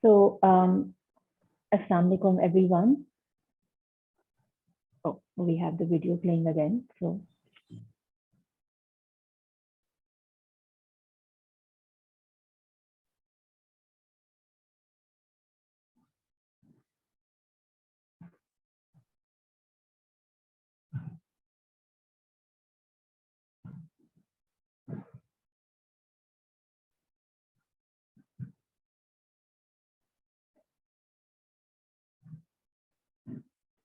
So, Assalamu alaikum everyone. Oh, we have the video playing again. So,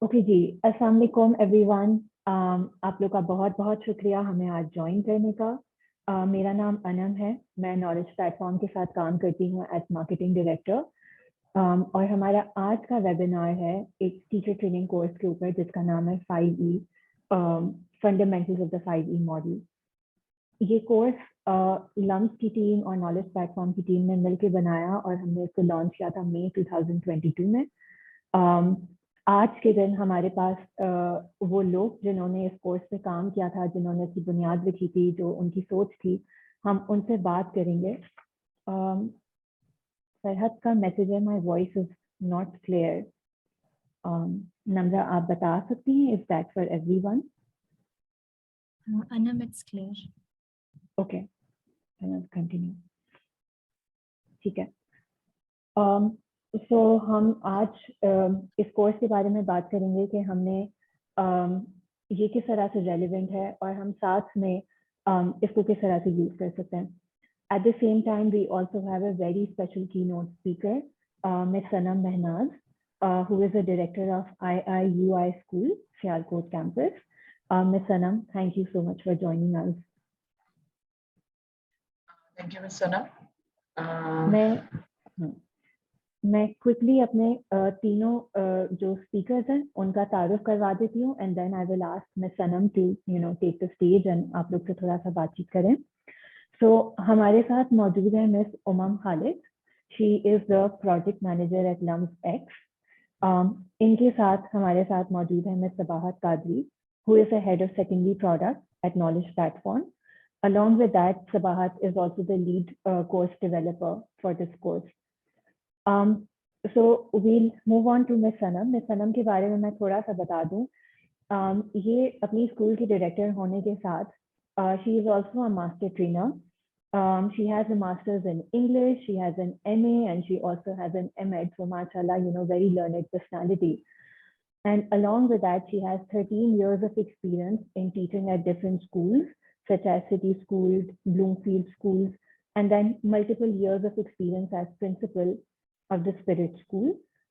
okay जी, अस्सलाम वालेकुम everyone. आप लोग का बहुत बहुत शुक्रिया हमें आज ज्वाइन करने का। मेरा नाम अनम है, मैं नॉलेज प्लेटफॉर्म के साथ काम करती हूँ एज मार्केटिंग डायरेक्टर। और हमारा आज का वेबिनार है एक टीचर ट्रेनिंग कोर्स के ऊपर जिसका नाम है 5E fundamentals of the 5E model. ये कोर्स लम्स की टीम और नॉलेज प्लेटफॉर्म की टीम ने मिलकर बनाया और हमने इसको लॉन्च किया था मई 2022 में। आज के दिन हमारे पास वो लोग जिन्होंने इस कोर्स पे काम किया था, जिन्होंने इसकी बुनियाद रखी थी, जो उनकी सोच थी, हम उनसे बात करेंगे। सरहद का मैसेज है, my voice is not clear. Namra, आप बता सकती हैं if that for everyone? Anam, it's clear. Okay, continue. ठीक है। सो हम आज इस कोर्स के बारे में बात करेंगे कि हमने ये किस तरह से रेलिवेंट है और हम साथ में इसको किस तरह से यूज कर सकते हैं। At the same time, we also have a very special keynote speaker, Ms. Sanam Mehnaz, who is the director of IIUI School, Sialkot campus. Ms. Sanam, thank you so much for joining us. Thank you, Ms. Sanam. मैं quickly अपने तीनों जो speakers हैं उनका तारुफ करवा देती हूँ and then I will ask miss Sanam to take the stage एंड आप लोग से थोड़ा सा बातचीत करें। सो हमारे साथ मौजूद है miss Umam Khalid. She is the project manager at LUMS X. इनके साथ हमारे साथ मौजूद है miss Sabahat Qadri, who is the head of secondary product at knowledge platform. Along with that, Sabahat is also the lead course developer for this course. So we'll move on to Miss Sanam. Miss Sanam के बारे में मैं थोड़ा सा बता दूं। ये अपनी स्कूल की डायरेक्टर होने के साथ she is also a master trainer. She has a master's in English, she has an MA, and she also has an MEd. So mashallah, very learned personality. And along with that, she has 13 years of experience in teaching at different schools, such as City Schools, Bloomfield Schools, and then multiple years of experience as principal of the Spirit School.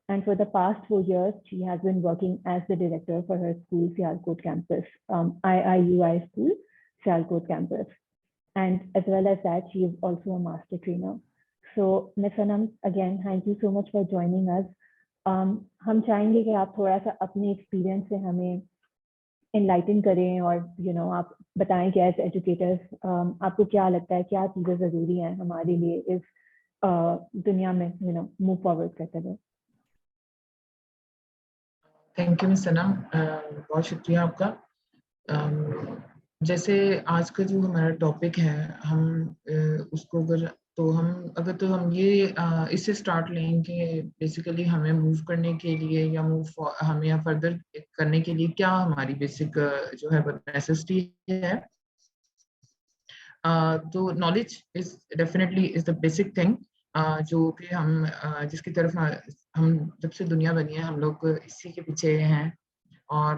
And for the past 4 years, she has been working as the director for her school, Sialkot campus, IIUI School, Sialkot campus. And as well as that, she is also a master trainer. So, Ms. Sanam, again, thank you so much for joining us. हम चाहेंगे कि आप थोड़ा सा अपने experience से हमें enlighten करें और आप बताएं कि एज एजुकेटर्स आपको क्या लगता है, क्या चीज़ें ज़रूरी हैं हमारे लिए इस दुनिया में मूव फॉरवर्ड करते हुए। थैंक यू मिस सनम, बहुत शुक्रिया आपका। जैसे आज का जो हमारा टॉपिक है, हम उसको अगर हम ये इससे स्टार्ट लें कि बेसिकली हमें मूव करने के लिए या हमें या फर्दर करने के लिए क्या हमारी बेसिक जो है नेसेसिटी है। तो knowledge is definitely is the basic thing, जो कि हम जिसकी तरफ हम जब से दुनिया बनी है हम लोग इसी के पीछे हैं। और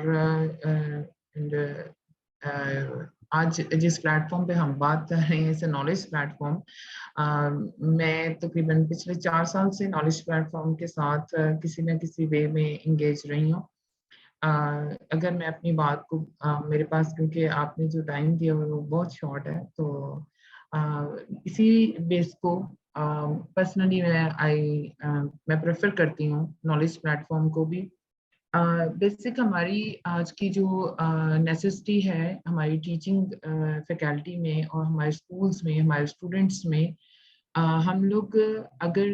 आज जिस प्लेटफॉर्म पे हम बात कर रहे हैं इसे नॉलेज प्लेटफॉर्म, मैं तकरीबन पिछले 4 साल से नॉलेज प्लेटफॉर्म के साथ किसी न किसी वे में इंगेज रही हूँ। अगर मैं अपनी बात को मेरे पास, क्योंकि आपने जो टाइम दिया वो बहुत शॉर्ट है, तो इसी बेस को पर्सनली मैं प्रेफर करती हूँ नॉलेज प्लेटफॉर्म को भी। बेसिक हमारी आज की जो नेसेसिटी है हमारी टीचिंग फैकल्टी में और हमारे स्कूल्स में, हमारे स्टूडेंट्स में, हम लोग अगर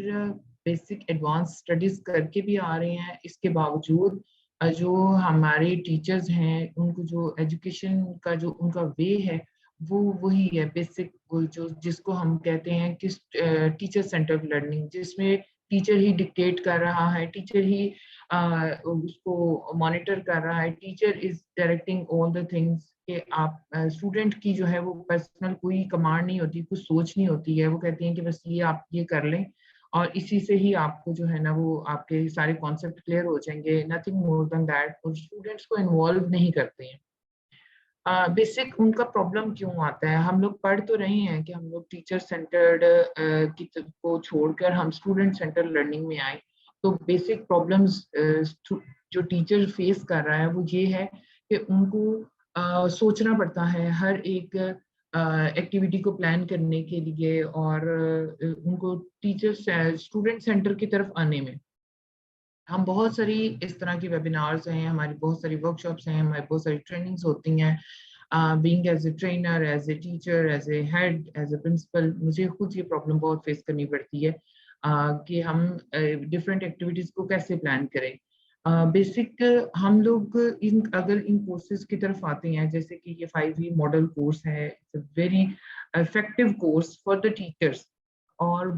बेसिक एडवांस स्टडीज़ करके भी आ रहे हैं, इसके बावजूद जो हमारे टीचर्स हैं उनको जो एजुकेशन का जो उनका वे है वो वही है बेसिक, जो जिसको हम कहते हैं कि टीचर सेंटर्ड लर्निंग, जिसमें टीचर ही डिक्टेट कर रहा है, टीचर ही उसको मॉनिटर कर रहा है, teacher is directing all the things कि आप स्टूडेंट की जो है वो पर्सनल कोई कमांड नहीं होती, कुछ सोच नहीं होती है। वो कहती हैं कि बस ये आप ये कर लें और इसी से ही आपको जो है ना वो आपके सारे कॉन्सेप्ट क्लियर हो जाएंगे, नथिंग मोर देन दैट। और स्टूडेंट्स को इन्वॉल्व नहीं करते हैं। बेसिक उनका प्रॉब्लम क्यों आता है, हम लोग पढ़ तो रहे हैं कि हम लोग टीचर सेंटर्ड को छोड़कर हम स्टूडेंट सेंटर लर्निंग में आए। तो बेसिक प्रॉब्लम्स जो टीचर फेस कर रहा है वो ये है कि उनको सोचना पड़ता है हर एक एक्टिविटी को प्लान करने के लिए, और उनको टीचर स्टूडेंट सेंटर की तरफ आने में हम बहुत सारी इस तरह की वेबिनार्स हैं, हमारी बहुत सारी वर्कशॉप्स हैं, हमारी बहुत सारी ट्रेनिंग्स होती हैं। Being as a trainer, as a teacher, as a head, as a principal, मुझे खुद ये प्रॉब्लम बहुत फेस करनी पड़ती है कि हम डिफरेंट एक्टिविटीज को कैसे प्लान करें। बेसिक हम लोग अगर इन कोर्सेज की तरफ आते हैं, जैसे कि ये 5E मॉडल कोर्स है, it's a very effective course for the teachers. और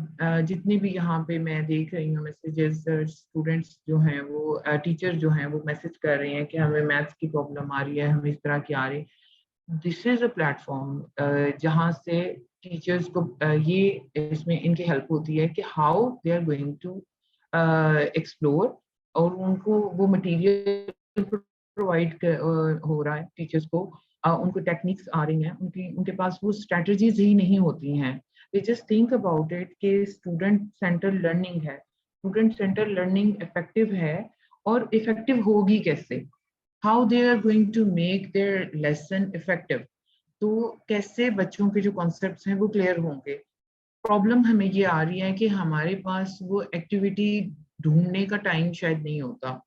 जितने भी यहाँ पे मैं देख रही हूँ मैसेजेस, स्टूडेंट्स जो हैं वो टीचर जो हैं वो मैसेज कर रहे हैं कि हमें मैथ्स की प्रॉब्लम आ रही है, हमें इस तरह की आ रही है। दिस इज अ प्लेटफॉर्म जहाँ से टीचर्स को ये इसमें इनकी हेल्प होती है कि how they are going to explore, और उनको वो मटेरियल प्रोवाइड हो रहा है टीचर्स को। उनको टेक्निक्स आ रही हैं, उनके पास वो स्ट्रेटजीज ही नहीं होती हैं। they just think about it कि स्टूडेंट सेंटर लर्निंग है, स्टूडेंट सेंटर लर्निंग इफेक्टिव है, और इफेक्टिव होगी कैसे, how they are going to make their lesson effective. तो कैसे बच्चों के जो कॉन्सेप्ट्स हैं वो क्लियर होंगे। प्रॉब्लम हमें ये आ रही है कि हमारे पास वो एक्टिविटी ढूंढने का टाइम शायद नहीं होता।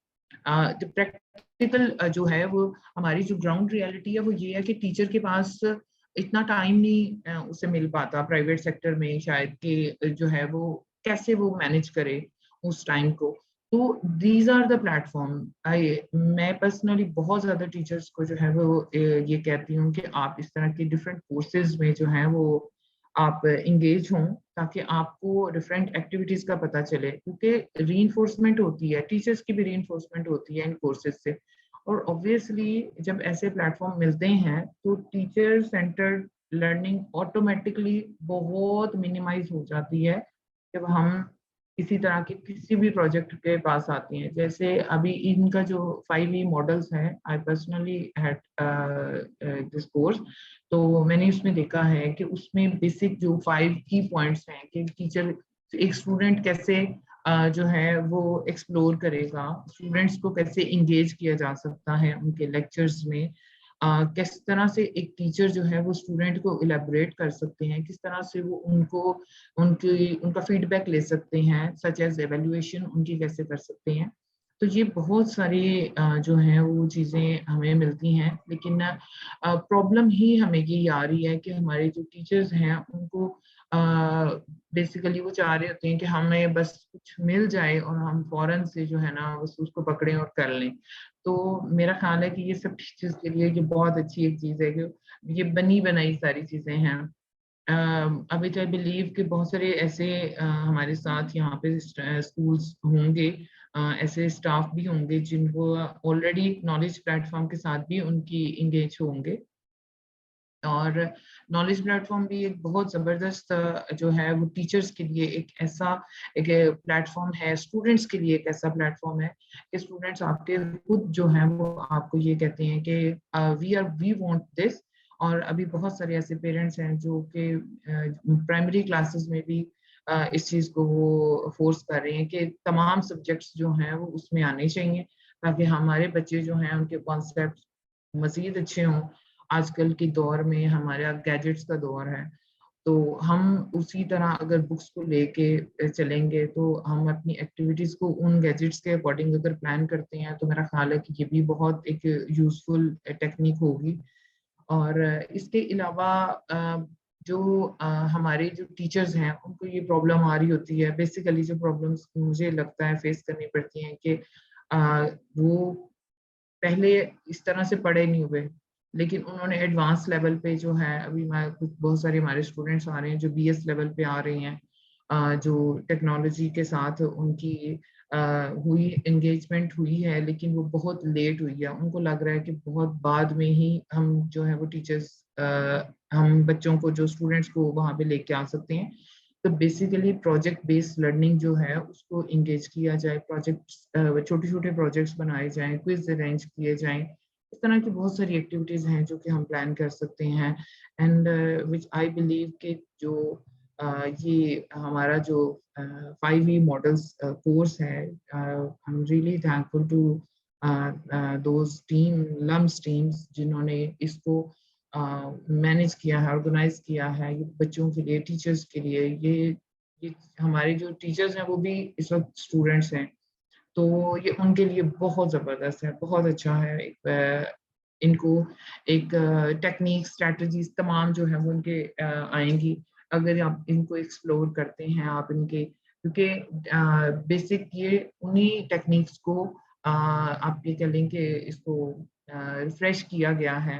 जो प्रैक्टिकल जो है वो हमारी जो ग्राउंड रियलिटी है वो ये है कि टीचर के पास इतना टाइम नहीं उसे मिल पाता प्राइवेट सेक्टर में शायद, कि जो है वो कैसे वो मैनेज करे उस टाइम को। तो दीज आर द प्लेटफॉर्म। मैं पर्सनली बहुत ज्यादा टीचर्स को जो है वो ये कहती हूँ कि आप इस तरह के डिफरेंट कोर्सेज में जो है वो आप इंगेज हों, ताकि आपको डिफरेंट एक्टिविटीज का पता चले, क्योंकि रीइंफोर्समेंट होती है, टीचर्स की भी रीइंफोर्समेंट होती है इन कोर्सेज से। और ऑब्वियसली जब ऐसे प्लेटफॉर्म मिलते हैं तो टीचर सेंटर्ड लर्निंग ऑटोमेटिकली बहुत मिनिमाइज हो जाती है जब हम इसी तरह के किसी भी प्रोजेक्ट के पास आती हैं। जैसे अभी इनका जो 5E मॉडल्स हैं, I personally had this course, तो मैंने उसमें देखा है कि उसमें बेसिक जो 5 की पॉइंट्स हैं कि टीचर एक स्टूडेंट कैसे जो है वो एक्सप्लोर करेगा, स्टूडेंट्स को कैसे इंगेज किया जा सकता है उनके लेक्चर्स में, किस तरह से एक टीचर जो है वो स्टूडेंट को इलेबोरेट कर सकते हैं, किस तरह से वो उनका फीडबैक ले सकते हैं, सच एज एवेल्युएशन उनकी कैसे कर सकते हैं। तो ये बहुत सारी जो है वो चीज़ें हमें मिलती हैं, लेकिन प्रॉब्लम ही हमें ये आ रही है कि हमारे जो टीचर्स हैं उनको बेसिकली वो चाह रहे होते हैं कि हमें बस कुछ मिल जाए और हम फौरन से जो है ना बस उसको पकड़ें और कर लें। तो मेरा ख्याल है कि ये सब टीचर्स के लिए ये बहुत अच्छी एक चीज़ है कि ये बनी बनाई सारी चीज़ें हैं। अभी तो आई बिलीव कि बहुत सारे ऐसे हमारे साथ यहाँ पे स्कूल्स होंगे, ऐसे स्टाफ भी होंगे जिनको ऑलरेडी नॉलेज प्लेटफॉर्म के साथ भी उनकी इंगेज होंगे। और नॉलेज प्लेटफॉर्म भी एक बहुत ज़बरदस्त जो है वो टीचर्स के लिए एक ऐसा एक प्लेटफॉर्म है, स्टूडेंट्स के लिए एक ऐसा प्लेटफॉर्म है कि स्टूडेंट्स आपके खुद जो हैं वो आपको ये कहते हैं कि वी वांट दिस। और अभी बहुत सारे ऐसे पेरेंट्स हैं जो कि प्राइमरी क्लासेस में भी इस चीज़ को वो फोर्स कर रहे हैं कि तमाम सब्जेक्ट्स जो हैं वो उसमें आने चाहिए, ताकि हमारे बच्चे जो हैं उनके कॉन्सेप्ट मज़ीद अच्छे हों। आजकल के दौर में हमारा गैजेट्स का दौर है, तो हम उसी तरह अगर बुक्स को लेके चलेंगे तो हम अपनी एक्टिविटीज़ को उन गैजेट्स के अकॉर्डिंग अगर प्लान करते हैं तो मेरा ख्याल है कि ये भी बहुत एक यूज़फुल टेक्निक होगी। और इसके अलावा जो हमारे जो टीचर्स हैं उनको ये प्रॉब्लम आ रही होती है, बेसिकली जो प्रॉब्लम्स मुझे लगता है फेस करनी पड़ती हैं कि वो पहले इस तरह से पढ़े नहीं हुए, लेकिन उन्होंने एडवांस लेवल पे जो है अभी मैं कुछ बहुत सारे हमारे स्टूडेंट्स आ रहे हैं जो BS लेवल पे आ रहे हैं, जो टेक्नोलॉजी के साथ उनकी हुई एंगेजमेंट हुई है, लेकिन वो बहुत लेट हुई है। उनको लग रहा है कि बहुत बाद में ही हम जो है वो टीचर्स हम बच्चों को, जो स्टूडेंट्स को वहाँ पे लेके आ सकते हैं। तो बेसिकली प्रोजेक्ट बेस्ड लर्निंग जो है उसको इंगेज किया जाए, प्रोजेक्ट्स, छोटे छोटे प्रोजेक्ट्स बनाए जाएं, क्विज अरेंज किए जाएं। इस तरह की बहुत सारी एक्टिविटीज हैं जो कि हम प्लान कर सकते हैं। एंड विच आई बिलीव कि जो ये हमारा जो 5E मॉडल्स कोर्स है, I am really thankful to those LUMS teams जिन्होंने इसको मैनेज किया है, ऑर्गेनाइज किया है। ये बच्चों के लिए, टीचर्स के लिए, ये हमारे जो टीचर्स हैं वो भी इस वक्त स्टूडेंट्स हैं, तो ये उनके लिए बहुत ज़बरदस्त है, बहुत अच्छा है। इनको एक टेक्निक, स्ट्रैटेजीज तमाम जो है वो उनके आएंगी अगर आप इनको एक्सप्लोर करते हैं। आप इनके, क्योंकि बेसिक ये उन्हीं टेक्निक्स को आप ये कह लें कि इसको रिफ्रेश किया गया है।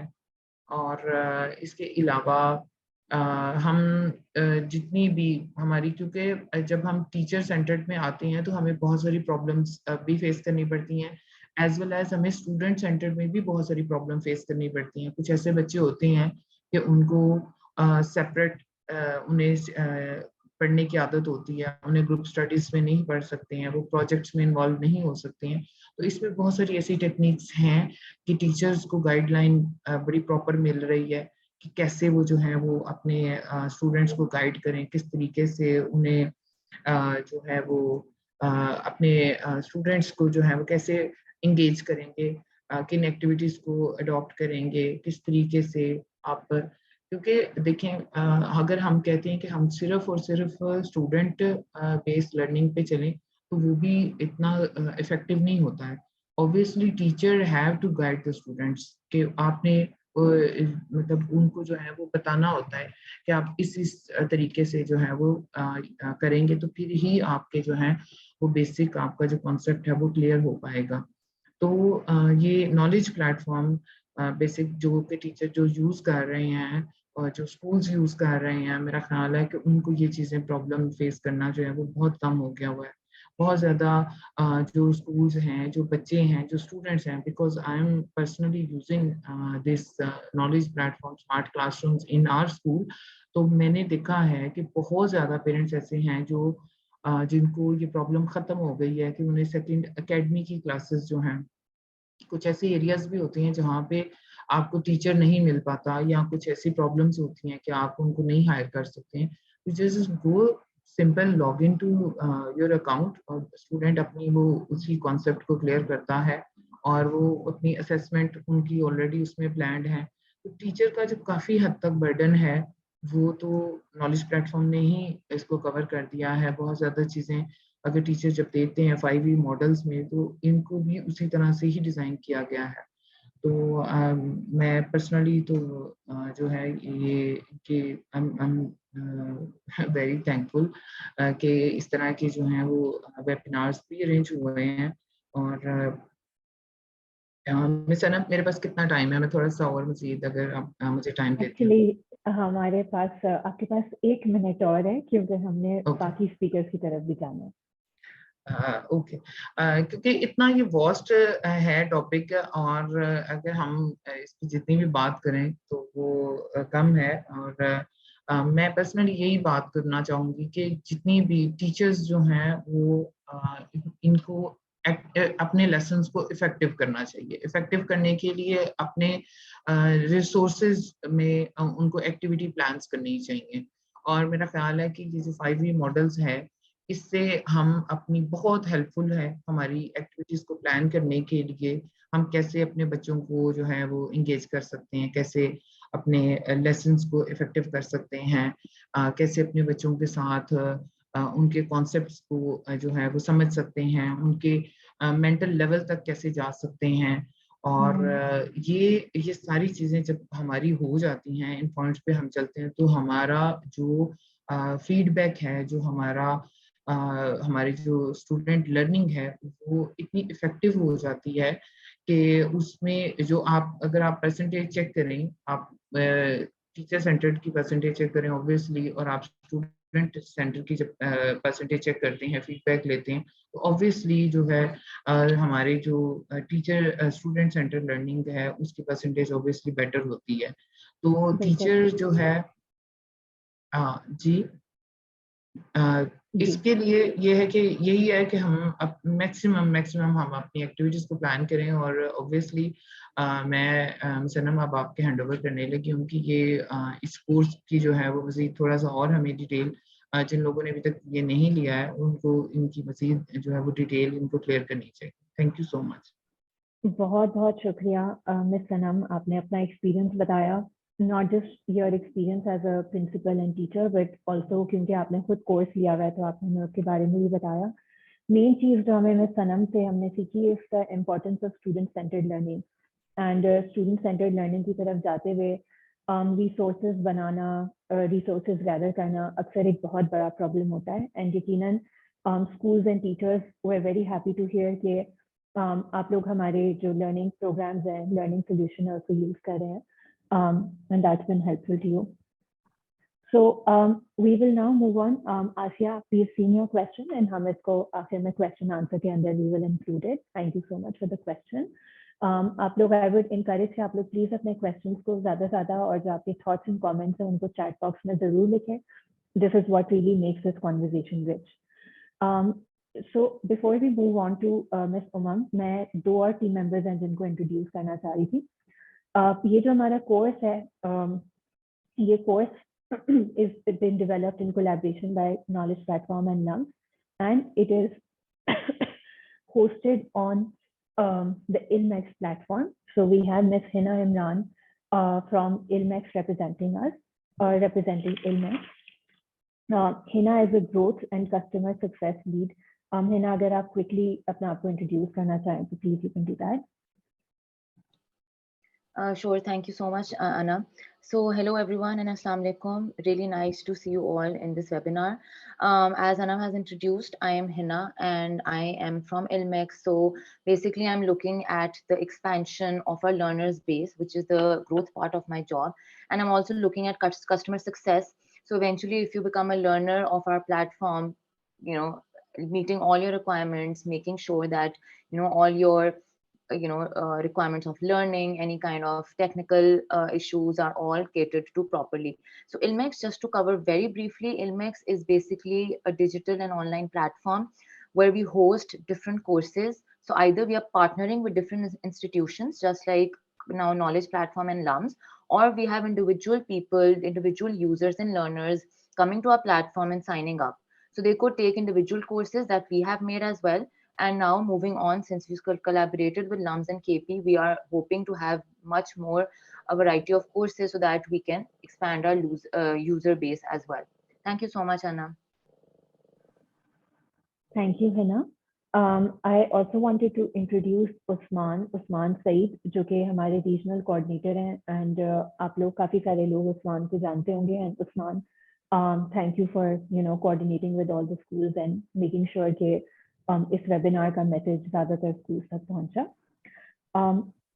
और इसके अलावा हम जितनी भी हमारी, क्योंकि जब हम टीचर सेंटर्ड में आते हैं तो हमें बहुत सारी प्रॉब्लम्स भी फेस करनी पड़ती हैं, एज वेल एज हमें स्टूडेंट सेंटर्ड में भी बहुत सारी प्रॉब्लम फेस करनी पड़ती हैं। कुछ ऐसे बच्चे होते हैं कि उनको सेपरेट उन्हें पढ़ने की आदत होती है, उन्हें ग्रुप स्टडीज में नहीं पढ़ सकते हैं, वो प्रोजेक्ट्स में इन्वॉल्व नहीं हो सकते हैं। तो इसमें बहुत सारी ऐसी टेक्निक्स हैं कि टीचर्स को गाइडलाइन बड़ी प्रॉपर मिल रही है कि कैसे वो जो है वो अपने स्टूडेंट्स को गाइड करें, किस तरीके से उन्हें जो है वो अपने स्टूडेंट्स को जो है वो कैसे इंगेज करेंगे, किन एक्टिविटीज को अडॉप्ट करेंगे, किस तरीके से आप, क्योंकि देखें अगर हम कहते हैं कि हम सिर्फ और सिर्फ स्टूडेंट बेस्ड लर्निंग पे चलें तो वो भी इतना इफेक्टिव नहीं होता है। Obviously teacher have to guide the students कि आपने मतलब उनको जो है वो बताना होता है कि आप इस तरीके से जो है वो करेंगे तो फिर ही आपके जो है वो बेसिक आपका जो कॉन्सेप्ट है वो क्लियर हो पाएगा। तो ये नॉलेज प्लेटफॉर्म बेसिक जो के टीचर जो यूज़ कर रहे हैं और जो स्कूल्स यूज़ कर रहे हैं, मेरा ख्याल है कि उनको ये चीज़ें प्रॉब्लम फेस करना जो है वो बहुत कम हो गया हुआ है। बहुत ज़्यादा जो स्कूल्स हैं, जो बच्चे हैं, जो स्टूडेंट्स हैं, because I am personally using this knowledge platform smart classrooms in our school. तो मैंने देखा है कि बहुत ज़्यादा पेरेंट्स ऐसे हैं जो जिनको ये प्रॉब्लम ख़त्म हो गई है कि उन्हें सेकंड एकेडमी की क्लासेस जो हैं, कुछ ऐसी एरियाज भी होती हैं जहाँ पे आपको टीचर नहीं मिल पाता या कुछ ऐसी प्रॉब्लम्स होती हैं कि आप उनको नहीं हायर कर सकते हैं। तो just go simple log in to your account और स्टूडेंट अपनी वो उसी कॉन्सेप्ट को क्लियर करता है और वो अपनी असेसमेंट उनकी ऑलरेडी उसमें प्लान्ड है। तो टीचर का जो काफ़ी हद तक बर्डन है वो तो नॉलेज प्लेटफॉर्म ने ही इसको कवर कर दिया है। बहुत ज़्यादा चीज़ें अगर टीचर जब देते हैं 5E मॉडल्स में तो इनको भी उसी तरह से ही डिज़ाइन किया गया है। तो मैं पर्सनली तो जो है ये कि आई एम वेरी थैंकफुल कि इस तरह के जो हैं वो वेबिनार्स भी अरेंज हुए हैं। और मिस अनंत, मेरे पास कितना टाइम है? मैं थोड़ा-सा और मज़ीद अगर आप मुझे टाइम देते हैं तो। एक्चुअली हमारे पास आपके पास 1 मिनट और है क्योंकि हमने ओके। बाकी स्पीकर्स की तरफ भी जाना है। ओके। क्योंकि इतना ये वास्ट है टॉपिक और अगर हम इसकी जितनी भी बात करें तो वो कम है। और मैं पर्सनली यही बात करना चाहूँगी कि जितनी भी टीचर्स जो हैं वो इनको अपने लेसन्स को इफ़ेक्टिव करना चाहिए। इफ़ेक्टिव करने के लिए अपने रिसोर्सेज़ में उनको एक्टिविटी प्लान्स करनी चाहिए। और मेरा ख़्याल है कि ये जो 5E मॉडल्स हैं इससे हम अपनी बहुत हेल्पफुल है हमारी एक्टिविटीज़ को प्लान करने के लिए। हम कैसे अपने बच्चों को जो है वो एंगेज कर सकते हैं, कैसे अपने लेसन्स को इफ़ेक्टिव कर सकते हैं, कैसे अपने बच्चों के साथ उनके कॉन्सेप्ट्स को जो है वो समझ सकते हैं, उनके मेंटल लेवल तक कैसे जा सकते हैं। और ये सारी चीज़ें जब हमारी हो जाती हैं, इन पॉइंट्स पे हम चलते हैं तो हमारा जो फीडबैक है, जो हमारी जो स्टूडेंट लर्निंग है वो इतनी इफ़ेक्टिव हो जाती है कि उसमें जो आप अगर आप परसेंटेज चेक करें, आप टीचर सेंटर्ड की परसेंटेज चेक करें ऑब्वियसली, और आप स्टूडेंट सेंटर की जब परसेंटेज चेक करते हैं, फीडबैक लेते हैं, तो ऑब्वियसली जो है हमारे जो टीचर स्टूडेंट सेंटर लर्निंग है उसकी परसेंटेज ऑब्वियसली बेटर होती है। तो बिल्कुल टीचर जो है जी जी। इसके लिए ये है कि यही है कि हम मैक्सिमम हम अपनी एक्टिविटीज को प्लान करें, और ऑब्वियसली मैं सनम अब आपके हैंड ओवर करने लगी हूँ कि ये इस कोर्स की जो है वो मज़ीद थोड़ा सा और हमें डिटेल जिन लोगों ने अभी तक ये नहीं लिया है उनको इनकी मज़ीद जो है वो डिटेल इनको क्लियर करनी चाहिए। Thank you so much. बहुत बहुत शुक्रिया मिस सनम, आपने अपना एक्सपीरियंस बताया, not just your experience as a principal and teacher but also क्योंकि आपने खुद कोर्स लिया हुआ है तो आपने हमें उसके बारे में भी बताया। मेन चीज़ जो हमें मिस सनम से हमने सीखी is the importance of student centred learning and student centred learning की तरफ जाते हुए रिसोर्सेज बनाना, रिसोर्सेज गैदर करना अक्सर एक बहुत बड़ा प्रॉब्लम होता है। एंड यकीनन schools and teachers were very happy to hear कि आप लोग हमारे जो लर्निंग प्रोग्राम्स हैं, लर्निंग सोल्यूशन है, उसको यूज़ कर रहे हैं and that's been helpful to you. So we will now move on. Asya, we've seen your question and हम इसको आखिर में question answer के अंदर we will include it. Thank you so much for the question. आप लोग I would encourage कि आप लोग please अपने questions को ज़्यादा और जो आपके thoughts and comments हैं उनको chat box में ज़रूर लिखें. This is what really makes this conversation rich. So before we move on to Miss Umang, मैं दो और team members हैं जिनको introduce करना चाह रही थी. ये जो हमारा course है, ये course is been developed in collaboration by Knowledge Platform and LUMS, and it is hosted on the ILMEX platform. So we have Ms. Hina Imran from ILMEX representing us, representing ILMEX. Hina is a growth and customer success lead. Hina, अगर आप quickly अपना आपको introduce करना चाहें, तो please you can do that. Sure, thank you so much, Anna. So hello everyone and Assalamu alaikum. Really nice to see you all in this webinar. As Anna has introduced, I am Hina and I am from ILMEX. So basically I'm looking at the expansion of our learners base, which is the growth part of my job. And I'm also looking at customer success. So eventually if you become a learner of our platform, you know, meeting all your requirements, making sure that, you know, all your requirements of learning, any kind of technical issues are all catered to properly. So ILMEX, just to cover very briefly, ILMEX is basically a digital and online platform where we host different courses. So either we are partnering with different institutions, just like now Knowledge Platform and LUMS, or we have individual people, individual users and learners coming to our platform and signing up. So they could take individual courses that we have made as well. And now moving on, since we collaborated with LUMS and KP, we are hoping to have much more a variety of courses so that we can expand our user base as well. Thank you so much, Anna. Thank you, Hina. I also wanted to introduce Usman Saeed, जो कि हमारे regional coordinator हैं, and आप लोग काफी सारे लोग उस्मान को जानते होंगे. And Usman, thank you for coordinating with all the schools and making sure कि इस webinar का message ज़्यादातर schools तक पहुंचा.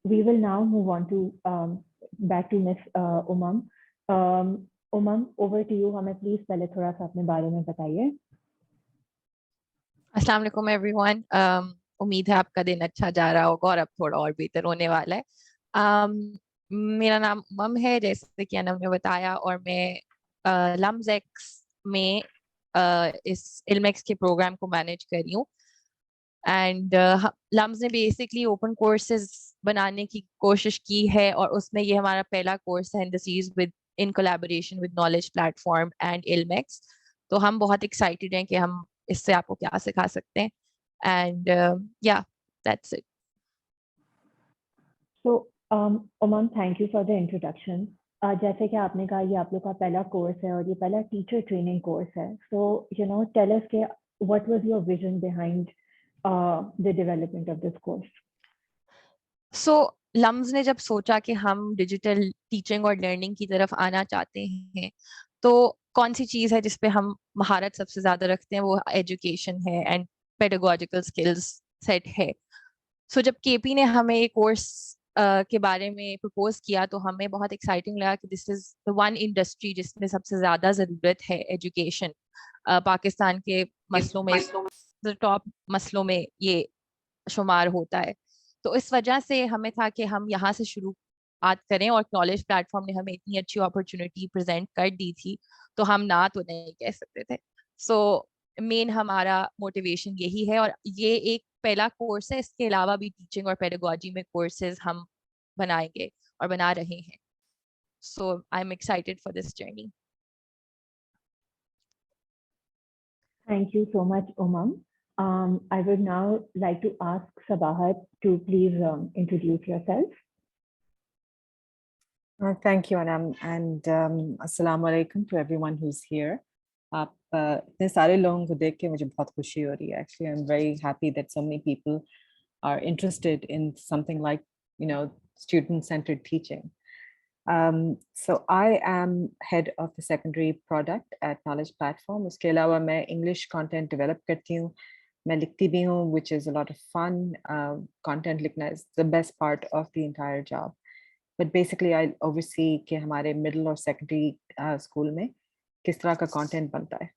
We will now move on to back to Miss Umang. Umang, over to you. हमें please पहले थोड़ा सा अपने बारे में बताइए. अस्सलाम वालेकुम एवरीवन. उम्मीद है आपका दिन अच्छा जा रहा होगा और अब थोड़ा और बेहतर होने वाला है. मेरा नाम उमम है, जैसे कि अनम ने बताया, और मैं लम्स में इस इल्मेक्स के प्रोग्राम को मैनेज कर रही हूँ. एंड लम्स ने बेसिकली ओपन कोर्सेज बनाने की कोशिश की है और उसमें ये हमारा पहला कोर्स है with in collaboration with knowledge platform and ILMX. तो हम बहुत एक्साइटेड हैं कि हम इससे आपको क्या सिखा सकते हैं. एंड या that's it. So Umang, thank you for the introduction. जैसे कि आपने कहा ये आप लोग का पहला कोर्स है और ये पहला टीचर ट्रेनिंग कोर्स है. So tell us कि what was your vision behind the development of this course? So LUMS ने जब सोचा कि हम डिजिटल टीचिंग और लर्निंग की तरफ आना चाहते हैं, तो कौन सी चीज़ है जिसपे हम महारत सबसे ज़्यादा रखते हैं, वो एजुकेशन है एंड पेडागोजिकल स्किल्स सेट है. सो जब केपी ने हमें ये कोर्स के बारे में प्रपोज किया तो हमें बहुत एक्साइटिंग लगा कि this is the one industry जिसमें सबसे ज़्यादा ज़रूरत है एजुकेशन पाकिस्तान के मसलों में, टॉप मसलों में ये शुमार होता है। तो इस वजह से हमें था कि हम यहाँ से शुरुआत करें और नॉलेज प्लेटफॉर्म ने हमें इतनी अच्छी अपॉर्चुनिटी प्रेजेंट कर दी थी तो हम ना तो नहीं कह सकते थे। सो मेन हमारा मोटिवेशन यही है और ये एक पहला कोर्स है, इसके अलावा भी टीचिंग और पेडागोजी में कोर्सेज हम बनाएंगे और बना रहे हैं। So I am excited for this journey. Thank you so much, Umang. I would now like to ask Sabahat to please introduce yourself. Thank you, Anam, and assalamu alaikum to everyone who's here. आप इतने सारे लोगों को देख के मुझे बहुत खुशी हो रही है. Actually, I'm very happy that so many people are interested in something like, student-centered teaching. So I am head of the secondary product at Knowledge Platform. उसके अलावा मैं English content develop करती हूँ. मैं लिखती भी हूँ, which is a lot of fun. Content लिखना is the best part of the entire job. But basically I oversee कि हमारे middle और secondary school में किस तरह का content बनता है.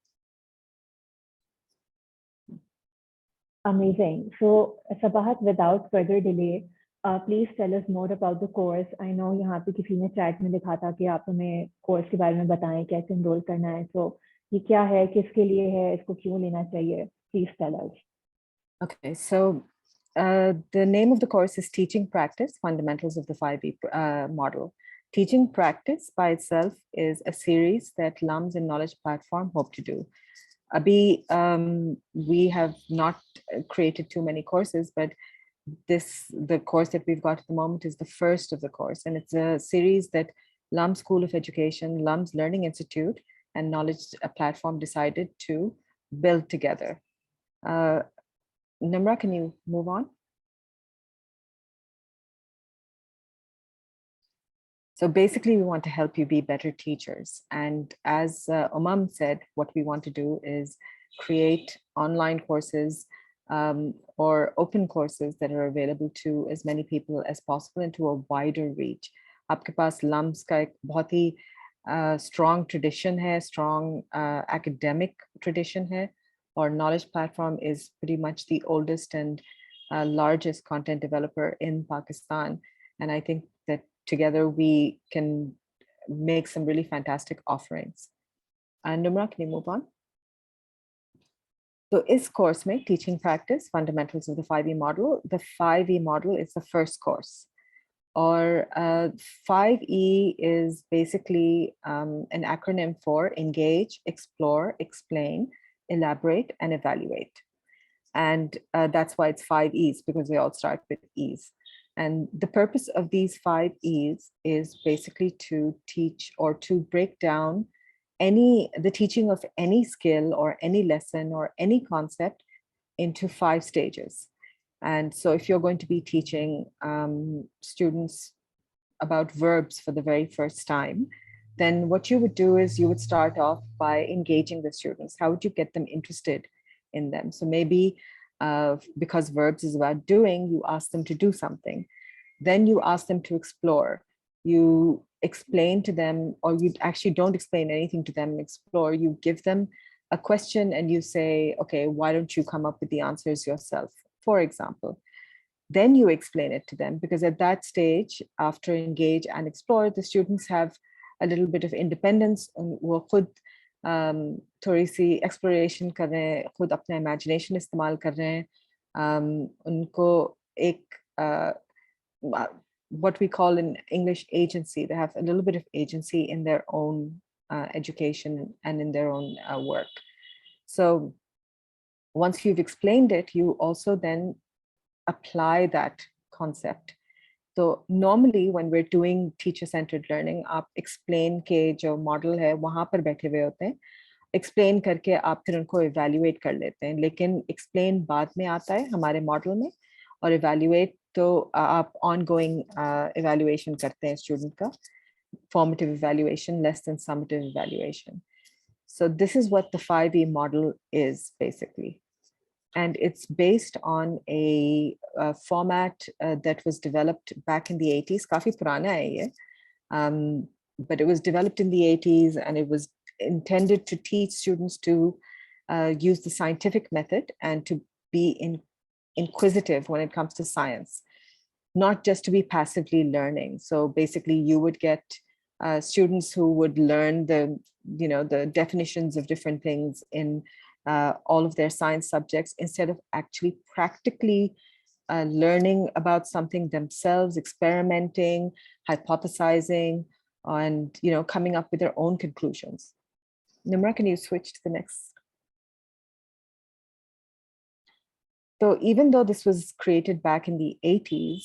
Amazing. So Sabahat, without further delay, please tell us more about the course. I know यहाँ पे किसी ने chat में लिखा था कि आप हमें course के बारे में बताएं, कैसे enroll करना है. So ये क्या है, किसके लिए है, इसको क्यों लेना चाहिए? Please tell us. Okay, so the name of the course is Teaching Practice, Fundamentals of the 5E Model. Teaching Practice by itself is a series that LUMS and Knowledge Platform hope to do. Abhi, we have not created too many courses, but the course that we've got at the moment is the first of the course, and it's a series that LUMS School of Education, LUMS Learning Institute, and Knowledge Platform decided to build together. Nimra, can you move on? So basically, we want to help you be better teachers. And as Umam said, what we want to do is create online courses or open courses that are available to as many people as possible and to a wider reach. आपके पास LUMS का एक बहुत ही strong tradition है, strong academic tradition है. Our Knowledge Platform is pretty much the oldest and largest content developer in Pakistan. And I think that together we can make some really fantastic offerings. And Numra, can you move on? So is course mein Teaching Practice, Fundamentals of the 5E Model. The 5E Model is the first course. Or 5E is basically an acronym for Engage, Explore, Explain, Elaborate, and Evaluate. And that's why it's 5 E's, because they all start with E's. And the purpose of these 5 E's is basically to teach or to break down the teaching of any skill or any lesson or any concept into 5 stages. And so if you're going to be teaching students about verbs for the very first time, then what you would do is you would start off by engaging the students. How would you get them interested in them? So maybe because verbs is about doing, you ask them to do something. Then you ask them to explore. You explain to them, or you actually don't explain anything to them, explore. You give them a question and you say, okay, why don't you come up with the answers yourself, for example. Then you explain it to them, because at that stage, after engage and explore, the students have a little bit of independence. वो खुद थोड़ी सी exploration कर रहे हैं, खुद अपना imagination इस्तेमाल कर रहे हैं. उनको एक what we call in English agency. They have a little bit of agency in their own education and in their own work. So once you've explained it, you also then apply that concept. So normally when we're doing teacher-centered learning, आप explain के जो model है वहाँ पर बैठे हुए होते हैं, explain करके आप फिर उनको evaluate कर लेते हैं, लेकिन explain बाद में आता है हमारे model में, और evaluate तो आप ongoing evaluation करते हैं student का, formative evaluation less than summative evaluation. So this is what the 5E model is basically. and it's based on a format that was developed back in the 80s. Kafi purana hai ye. But it was developed in the 80s, and it was intended to teach students to use the scientific method and to be inquisitive when it comes to science, not just to be passively learning. So basically you would get students who would learn the definitions of different things in all of their science subjects, instead of actually practically learning about something themselves, experimenting, hypothesizing, and coming up with their own conclusions. Nimra, can you switch to the next? So even though this was created back in the 80s,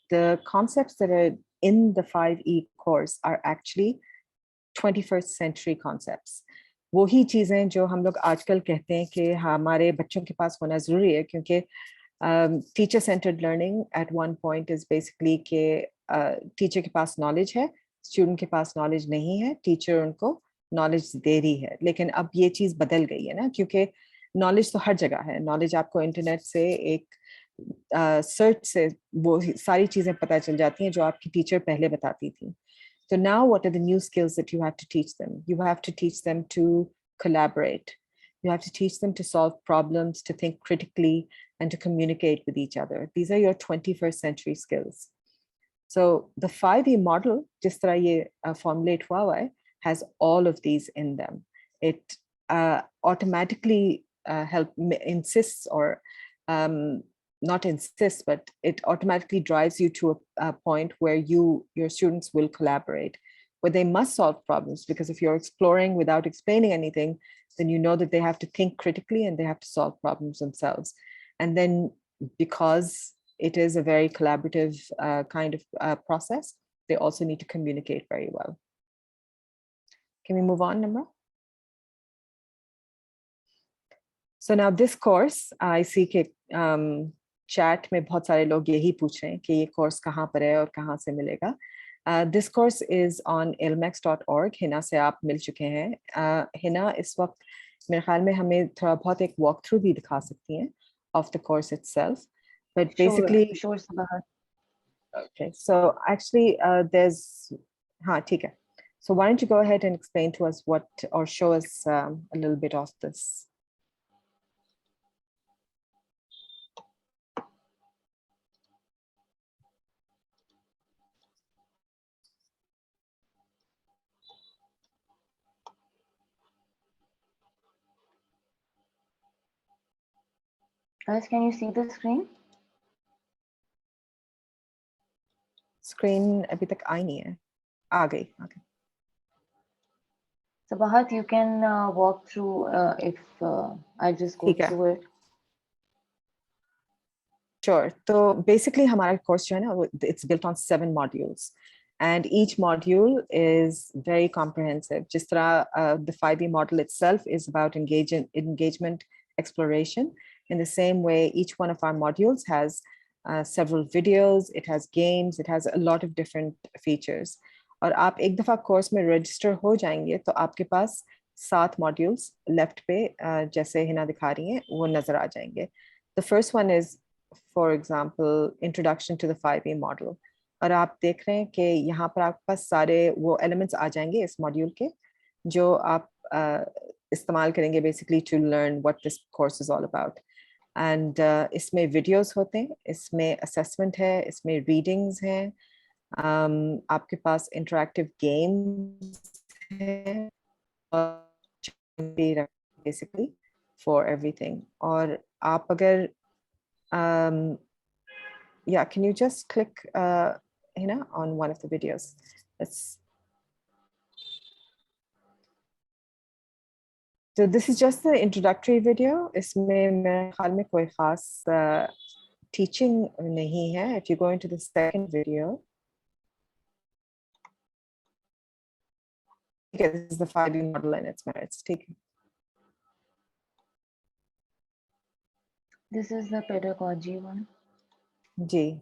the concepts that are in the 5E course are actually 21st century concepts. वही चीजें जो हम लोग आजकल कहते हैं कि हमारे बच्चों के पास होना जरूरी है, क्योंकि teacher centered learning at one point is basically कि टीचर के पास नॉलेज है, स्टूडेंट के पास नॉलेज नहीं है, टीचर उनको नॉलेज दे रही है. लेकिन अब ये चीज बदल गई है ना, क्योंकि नॉलेज तो हर जगह है. नॉलेज आपको इंटरनेट से एक सर्च से वो सारी चीजें पता चल जाती हैं जो आपकी टीचर पहले बताती थी. So now what are the new skills that you have to teach them? You have to teach them to collaborate. You have to teach them to solve problems, to think critically, and to communicate with each other. These are your 21st century skills. So the 5E model, jis tarah ye formulate hua hai, has all of these in them. It automatically insists, or not insists, but it automatically drives you to a point where your students will collaborate, where they must solve problems, because if you're exploring without explaining anything, then you know that they have to think critically and they have to solve problems themselves. And then because it is a very collaborative kind of process, they also need to communicate very well. Can we move on, Nimra? So now this course, I see कि chat में बहुत सारे लोग यही पूछ रहे हैं कि ये course कहाँ पर है और कहाँ से मिलेगा. This course is on ilmex.org. Hina से आप मिल चुके हैं. हिना इस वक्त मेरे ख्याल में हमें थोड़ा बहुत एक walk through भी दिखा सकती हैं of the course itself. But basically, sure, Sabahat. Okay, so actually there's, ठीक है. So why don't you go ahead and explain to us what, or show us a little bit of this. Guys, can you see the screen? Screen अभी तक आई नहीं है. आ गई. Okay. Sabahat, you can walk through if I just go through it. Sure. So basically हमारा course जो है ना, it's built on 7 modules. And each module is very comprehensive. जिस तरह the 5E model itself is about engagement exploration. In the same way, each one of our modules has several videos, it has games, it has a lot of different features. और आप एक दफा course में register हो जाएंगे तो आपके पास 7 modules left पे जैसे हिना दिखा रही हैं वो नजर आ जाएंगे. The first one is, for example, introduction to the 5E model. और आप देख रहे हैं कि यहाँ पर आपके पास सारे वो elements आ जाएंगे इस module के जो आप इस्तेमाल करेंगे basically to learn what this course is all about. And इसमें videos होते हैं, इसमें assessment है, इसमें readings हैं, आपके पास interactive games हैं, basically for everything. और आप अगर yeah, can you just click Hina on one of the videos? So this is just the introductory video. इसमें मेरे ख्याल में कोई खास teaching नहीं है. If you go into the second video, okay, this is the 5E model and its merits. Take it. This is the pedagogy one. जी.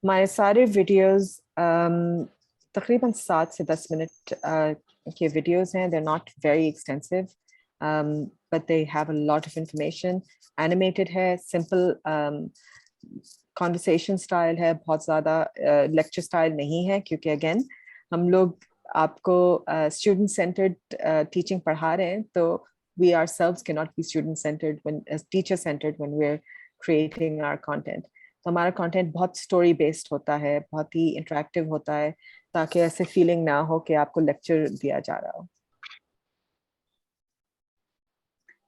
हमारे सारे videos तकरीबन 7 से 10 मिनट के videos हैं. They're not very extensive. but they have a lot of information. Animated hai, simple conversation style है, बहुत ज़्यादा lecture style नहीं है, क्योंकि again हम लोग आपको student centered teaching पढ़ा रहे हैं, तो we ourselves cannot be student centered when teacher centered when we're creating our content. तो हमारा content बहुत story based होता है, बहुत ही interactive होता है, ताकि ऐसे feeling ना हो कि आपको lecture दिया जा रहा हो.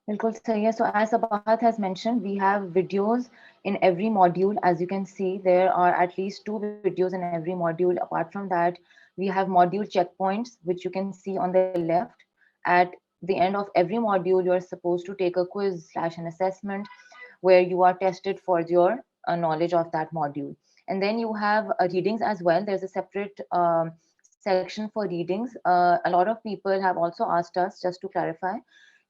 बिल्कुल सही है. So as Sabahat has mentioned, we have videos in every module. As you can see, there are at least 2 videos in every module. Apart from that, we have module checkpoints, which you can see on the left. At the end of every module, you're supposed to take a quiz / an assessment where you are tested for your knowledge of that module. And then you have readings as well. There's a separate section for readings. A lot of people have also asked us, just to clarify,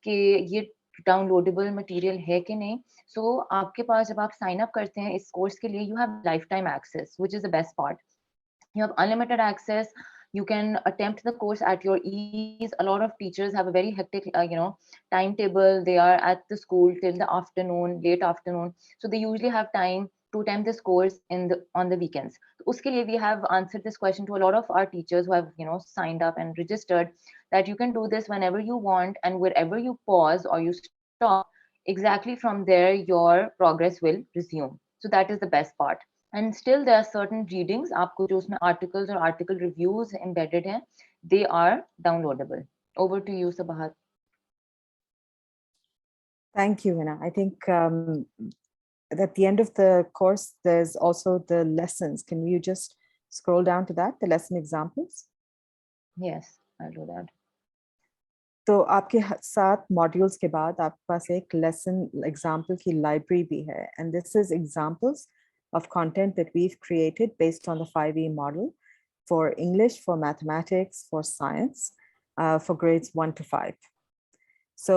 कि ये downloadable material है कि नहीं. सो आपके पास जब आप sign up करते हैं इस कोर्स के लिए, you have lifetime access, which is the best part. You have unlimited access. You can attempt the course at your ease. A lot of teachers have a very hectic timetable. They are at the school till the afternoon, late afternoon, so they usually have time to attempt this course on the weekends. So uske liye we have answered this question to a lot of our teachers who have signed up and registered, that you can do this whenever you want, and wherever you pause or you stop, exactly from there your progress will resume. So that is the best part. And still there are certain readings, आपको जो उसमें articles or article reviews embedded हैं, they are downloadable. Over to you, Sabahat. Thank you, Hina. I think at the end of the course, there's also the lessons. Can you just scroll down to that, the lesson examples? Yes, I'll do that. तो आपके 7 modules के बाद आपके पास एक lesson example की library भी है, and this is examples of content that we've created based on the 5E model for English, for mathematics, for science, for grades 1 to 5. So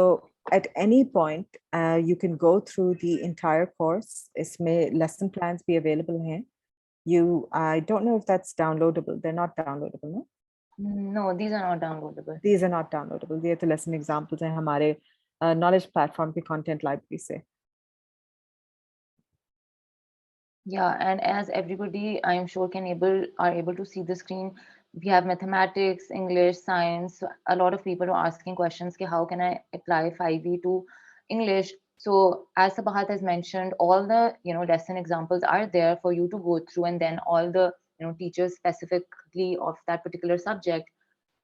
at any point, you can go through the entire course. Isme lesson plans be available here. I don't know if that's downloadable. They're not downloadable, no? No, these are not downloadable. These are not downloadable. These are the lesson examples in हमारे knowledge platform की content library से. Yeah, and as everybody, I am sure are able to see the screen, we have mathematics, English, science. A lot of people are asking questions, ki how can I apply 5E to English? So as Sabahat has mentioned, all the lesson examples are there for you to go through, and then all the teachers specifically of that particular subject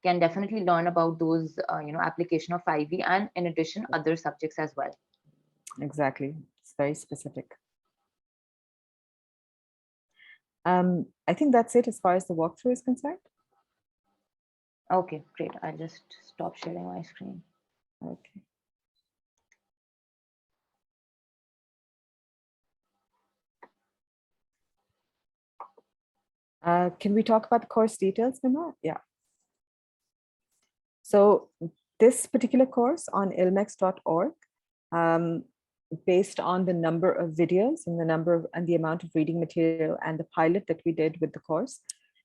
can definitely learn about those application of 5E, and in addition other subjects as well. Exactly, it's very specific. I think that's it as far as the walkthrough is concerned. Okay, great. I'll just stop sharing my screen. Okay. Can we talk about the course details, Mima? Yeah. So this particular course on ilmex.org, based on the number of videos and the amount of reading material and the pilot that we did with the course,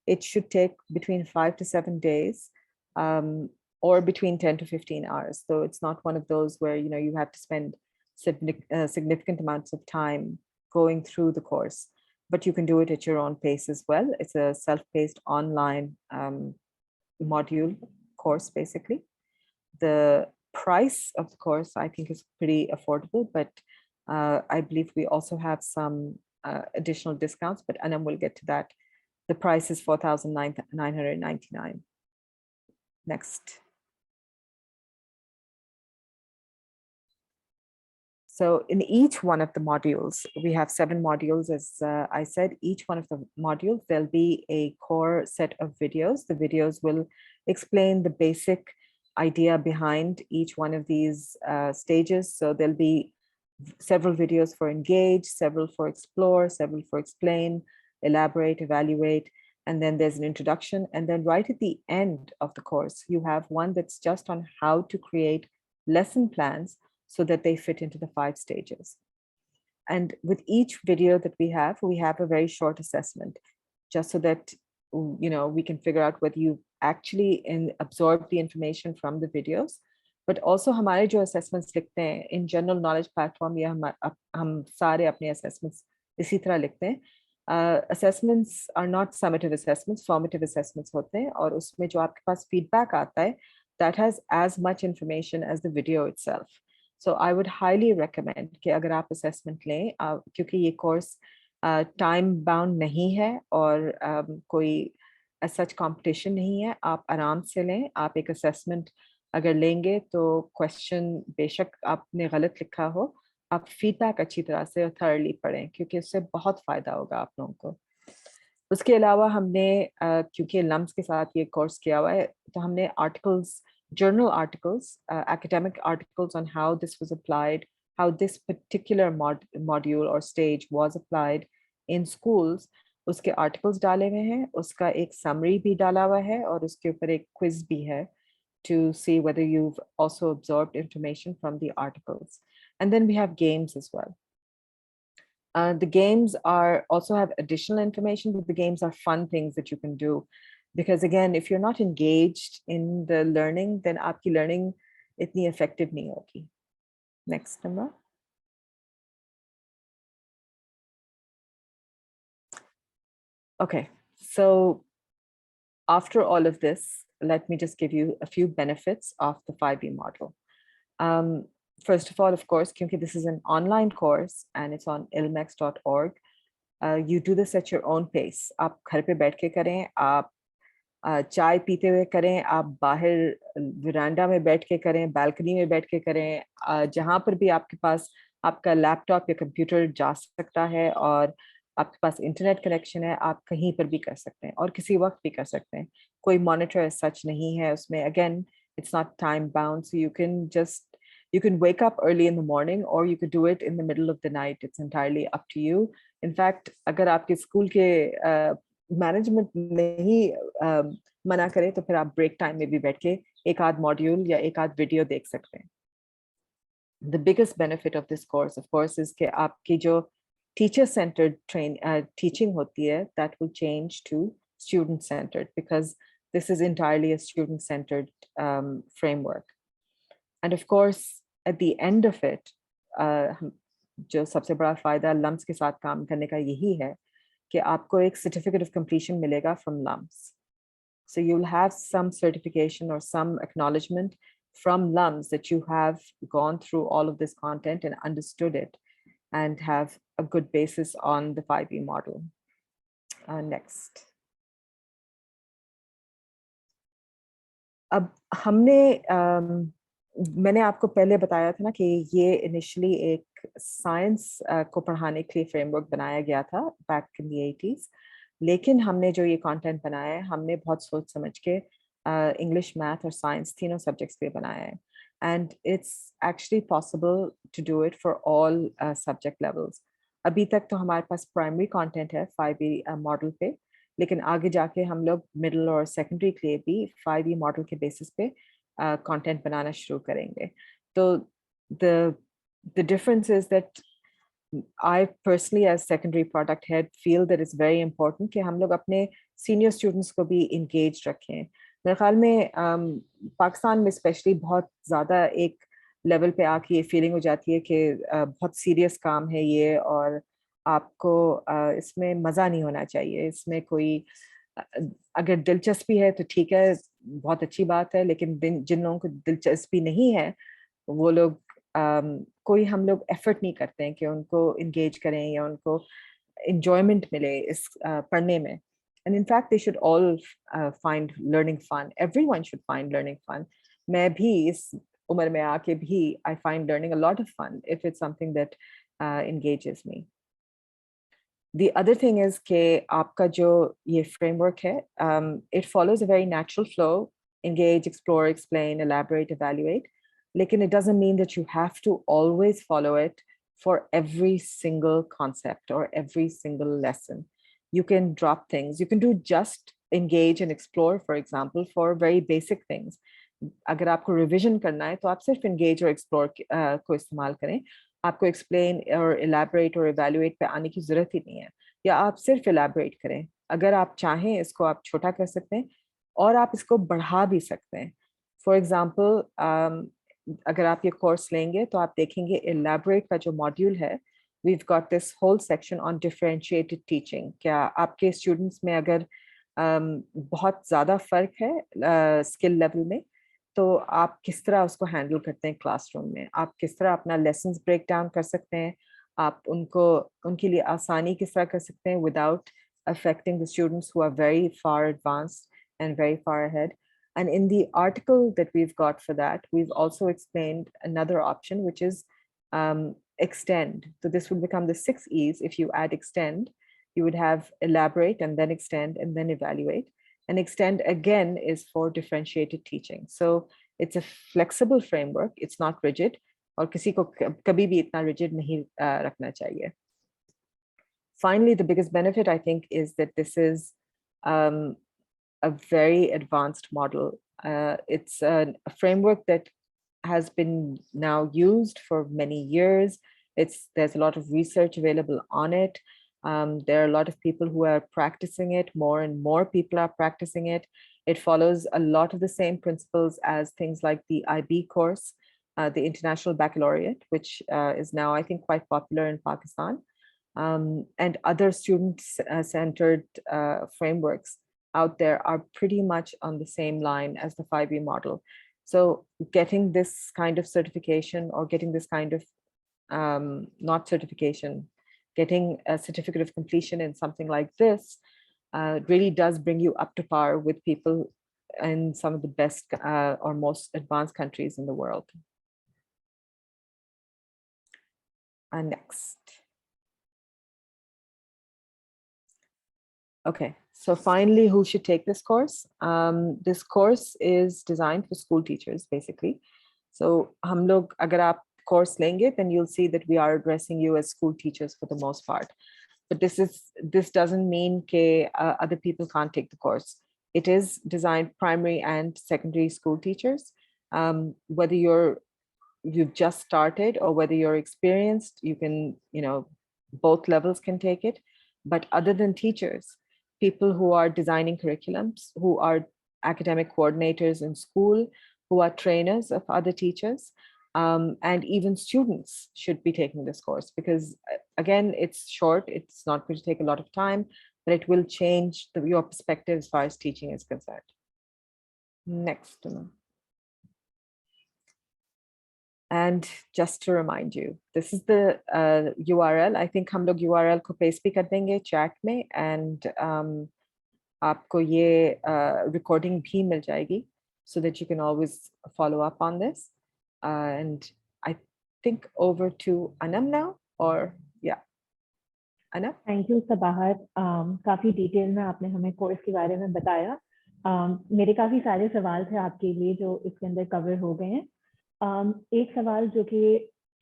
it should take between 5 to 7 days, or between 10 to 15 hours. So it's not one of those where you have to spend significant amounts of time going through the course, but you can do it at your own pace as well. It's a self-paced online module course, basically. The price of the course, I think, is pretty affordable, but I believe we also have some additional discounts, but Anam will get to that. The price is $4,999. Next. So in each one of the modules, we have 7 modules, as I said. Each one of the modules, there'll be a core set of videos. The videos will explain the basic idea behind each one of these stages. So there'll be several videos for engage, several for explore, several for explain, elaborate, evaluate, and then there's an introduction. And then right at the end of the course, you have one that's just on how to create lesson plans so that they fit into the 5 stages. And with each video that we have a very short assessment, just so that we can figure out whether you actually absorb the information from the videos, but also हमारे जो assessments लिखते हैं in general knowledge platform, या हम सारे अपने assessments इसी तरह लिखते हैं. Assessments are not summative assessments, formative assessments होते हैं, और उसमें जो आपके पास फीडबैक आता है that has as much information as the video itself. So I would highly recommend कि अगर आप assessment लें, क्योंकि ये course time bound नहीं है और कोई as such competition नहीं है, आप आराम से लें. आप एक assessment अगर लेंगे तो question बेशक आपने गलत लिखा हो, आप feedback अच्छी तरह से thoroughly पढ़ें, क्योंकि उससे बहुत फ़ायदा होगा आप लोगों को. उसके अलावा हमने क्योंकि लम्स के साथ ये कोर्स किया हुआ है, तो हमने articles, journal articles, academic articles on how this was applied, how this particular module or stage was applied in schools, उसके articles डाले हुए हैं, उसका एक summary भी डाला हुआ है, और उसके ऊपर एक quiz भी है to see whether you've also absorbed information from the articles. And then we have games as well. The games also have additional information, but the games are fun things that you can do. Because again, if you're not engaged in the learning, then आपकी learning इतनी effective नहीं होगी. Next number. Okay, so after all of this, let me just give you a few benefits of the 5E model. First of all, of course, because this is an online course and it's on ilmex.org, you do this at your own pace. आप घर पे बैठ के करें, आप चाय पीते हुए करें, आप बाहर विरांडा में बैठ के करें, बालकनी में बैठ के करें, जहाँ पर भी आपके पास आपका लैपटॉप या कंप्यूटर जा सकता है और आपके पास इंटरनेट कनेक्शन है, आप कहीं पर भी कर सकते हैं और किसी वक्त भी कर सकते हैं. कोई मॉनिटर सच नहीं है उसमें. Again, it's not time bound, so you can wake up early in the morning or you could do it in the middle of the night. It's entirely up to you. In fact, अगर आपके school के management नहीं मना करे तो फिर आप break time में भी बैठ के एक आध मॉड्यूल या एक आध वीडियो देख सकते हैं. The biggest benefit of this course, of course, is कि आपकी जो teacher centered teaching होती है, that will change to student centered, because this is entirely a student centered framework. And of course, at the end of it, जो सबसे बड़ा फायदा lumps के साथ काम करने का यही है कि आपको एक certificate of completion मिलेगा from LUMS. So you'll have some certification or some acknowledgement from LUMS that you have gone through all of this content and understood it and have a good basis on the 5E model. Next. अब हमने मैंने आपको पहले बताया था ना कि ये इनिशियली एक साइंस को पढ़ाने के लिए फ्रेमवर्क बनाया गया था बैक इन द 80s, लेकिन हमने जो ये कंटेंट बनाया है हमने बहुत सोच समझ के इंग्लिश, मैथ और साइंस तीनों सब्जेक्ट्स पे बनाया है. And it's actually possible to do it for all subject levels. अभी तक तो हमारे पास प्राइमरी कंटेंट है 5E मॉडल पे, लेकिन आगे जाके हम लोग मिडिल और सेकेंडरी के लिए भी 5E मॉडल के बेसिस पे content बनाना शुरू करेंगे. तो the difference is that I personally, as secondary product head, feel that it's very important कि हम लोग अपने senior students को भी engaged रखें. मेरे ख्याल में पाकिस्तान में स्पेशली बहुत ज़्यादा एक लेवल पे आके ये फीलिंग हो जाती है कि बहुत सीरियस काम है ये और आपको इसमें मज़ा नहीं होना चाहिए. इसमें कोई अगर दिलचस्पी है तो ठीक है, बहुत अच्छी बात है, लेकिन जिन लोगों को दिलचस्पी नहीं है वो लोग कोई हम लोग एफर्ट नहीं करते हैं कि उनको इंगेज करें या उनको enjoyment मिले इस पढ़ने में. And in fact, they should all find learning fun. Everyone should find learning fun. मैं भी इस उम्र में आके भी I find learning a lot of fun if it's something that engages me. The other thing is कि आपका जो ये framework है, it follows a very natural flow: engage, explore, explain, elaborate, evaluate. लेकिन it doesn't mean that you have to always follow it for every single concept or every single lesson. You can drop things. You can do just engage and explore, for example, for very basic things. अगर आपको revision करना है तो आप सिर्फ engage और explore को इस्तेमाल करें. आपको explain और elaborate और evaluate पे आने की ज़रूरत ही नहीं है, या आप सिर्फ elaborate करें. अगर आप चाहें इसको आप छोटा कर सकते हैं और आप इसको बढ़ा भी सकते हैं. For example, अगर आप ये कोर्स लेंगे तो आप देखेंगे elaborate का जो मॉड्यूल है, we've got this whole section on differentiated teaching. क्या आपके स्टूडेंट्स में अगर बहुत ज़्यादा फर्क है स्किल लेवल में, तो आप किस तरह उसको हैंडल करते हैं क्लासरूम में, आप किस तरह अपना लेसन्स ब्रेक डाउन कर सकते हैं, आप उनके लिए आसानी किस तरह कर सकते हैं without affecting the students who are very far advanced and very far ahead. And in the article that we've got for that, we've also explained another option, which is extend. So this would become the 6 E's. If you add extend, you would have elaborate and then extend and then evaluate. And extend again is for differentiated teaching. So it's a flexible framework. It's not rigid. और किसी को कभी भी इतना rigid नहीं रखना चाहिए. Finally, the biggest benefit, I think, is that this is a very advanced model. It's a framework that has been now used for many years. There's a lot of research available on it. There are a lot of people who are practicing it. More and more people are practicing it. It follows a lot of the same principles as things like the IB course, the International Baccalaureate, which is now, I think, quite popular in Pakistan, and other student-centered frameworks out there are pretty much on the same line as the 5E model. So getting this kind of certification, or getting this kind of, not certification, getting a certificate of completion in something like this really does bring you up to par with people in some of the best or most advanced countries in the world. And next. Okay, so finally, who should take this course? This course is designed for school teachers, basically. So, hum log, agar aap course lenge, then you'll see that we are addressing you as school teachers for the most part. But this doesn't mean that other people can't take the course. It is designed primary and secondary school teachers. Whether you've just started or whether you're experienced, you can, both levels can take it. But other than teachers, people who are designing curriculums, who are academic coordinators in school, who are trainers of other teachers, and even students should be taking this course, because again, it's short, it's not going to take a lot of time, but it will change your perspective as far as teaching is concerned. Next. And just to remind you, this is the URL. I think हम लोग URL को paste भी कर देंगे chat में, and आपको ये recording भी मिल जाएगी, so that you can always follow up on this. And I think over to Anam now, or yeah, Anam. Thank you, Sabahat. काफी डिटेल में आपने हमें कोर्स के बारे में बताया. मेरे काफी सारे सवाल थे आपके लिए जो इसके अंदर कवर हो गए हैं. एक सवाल जो कि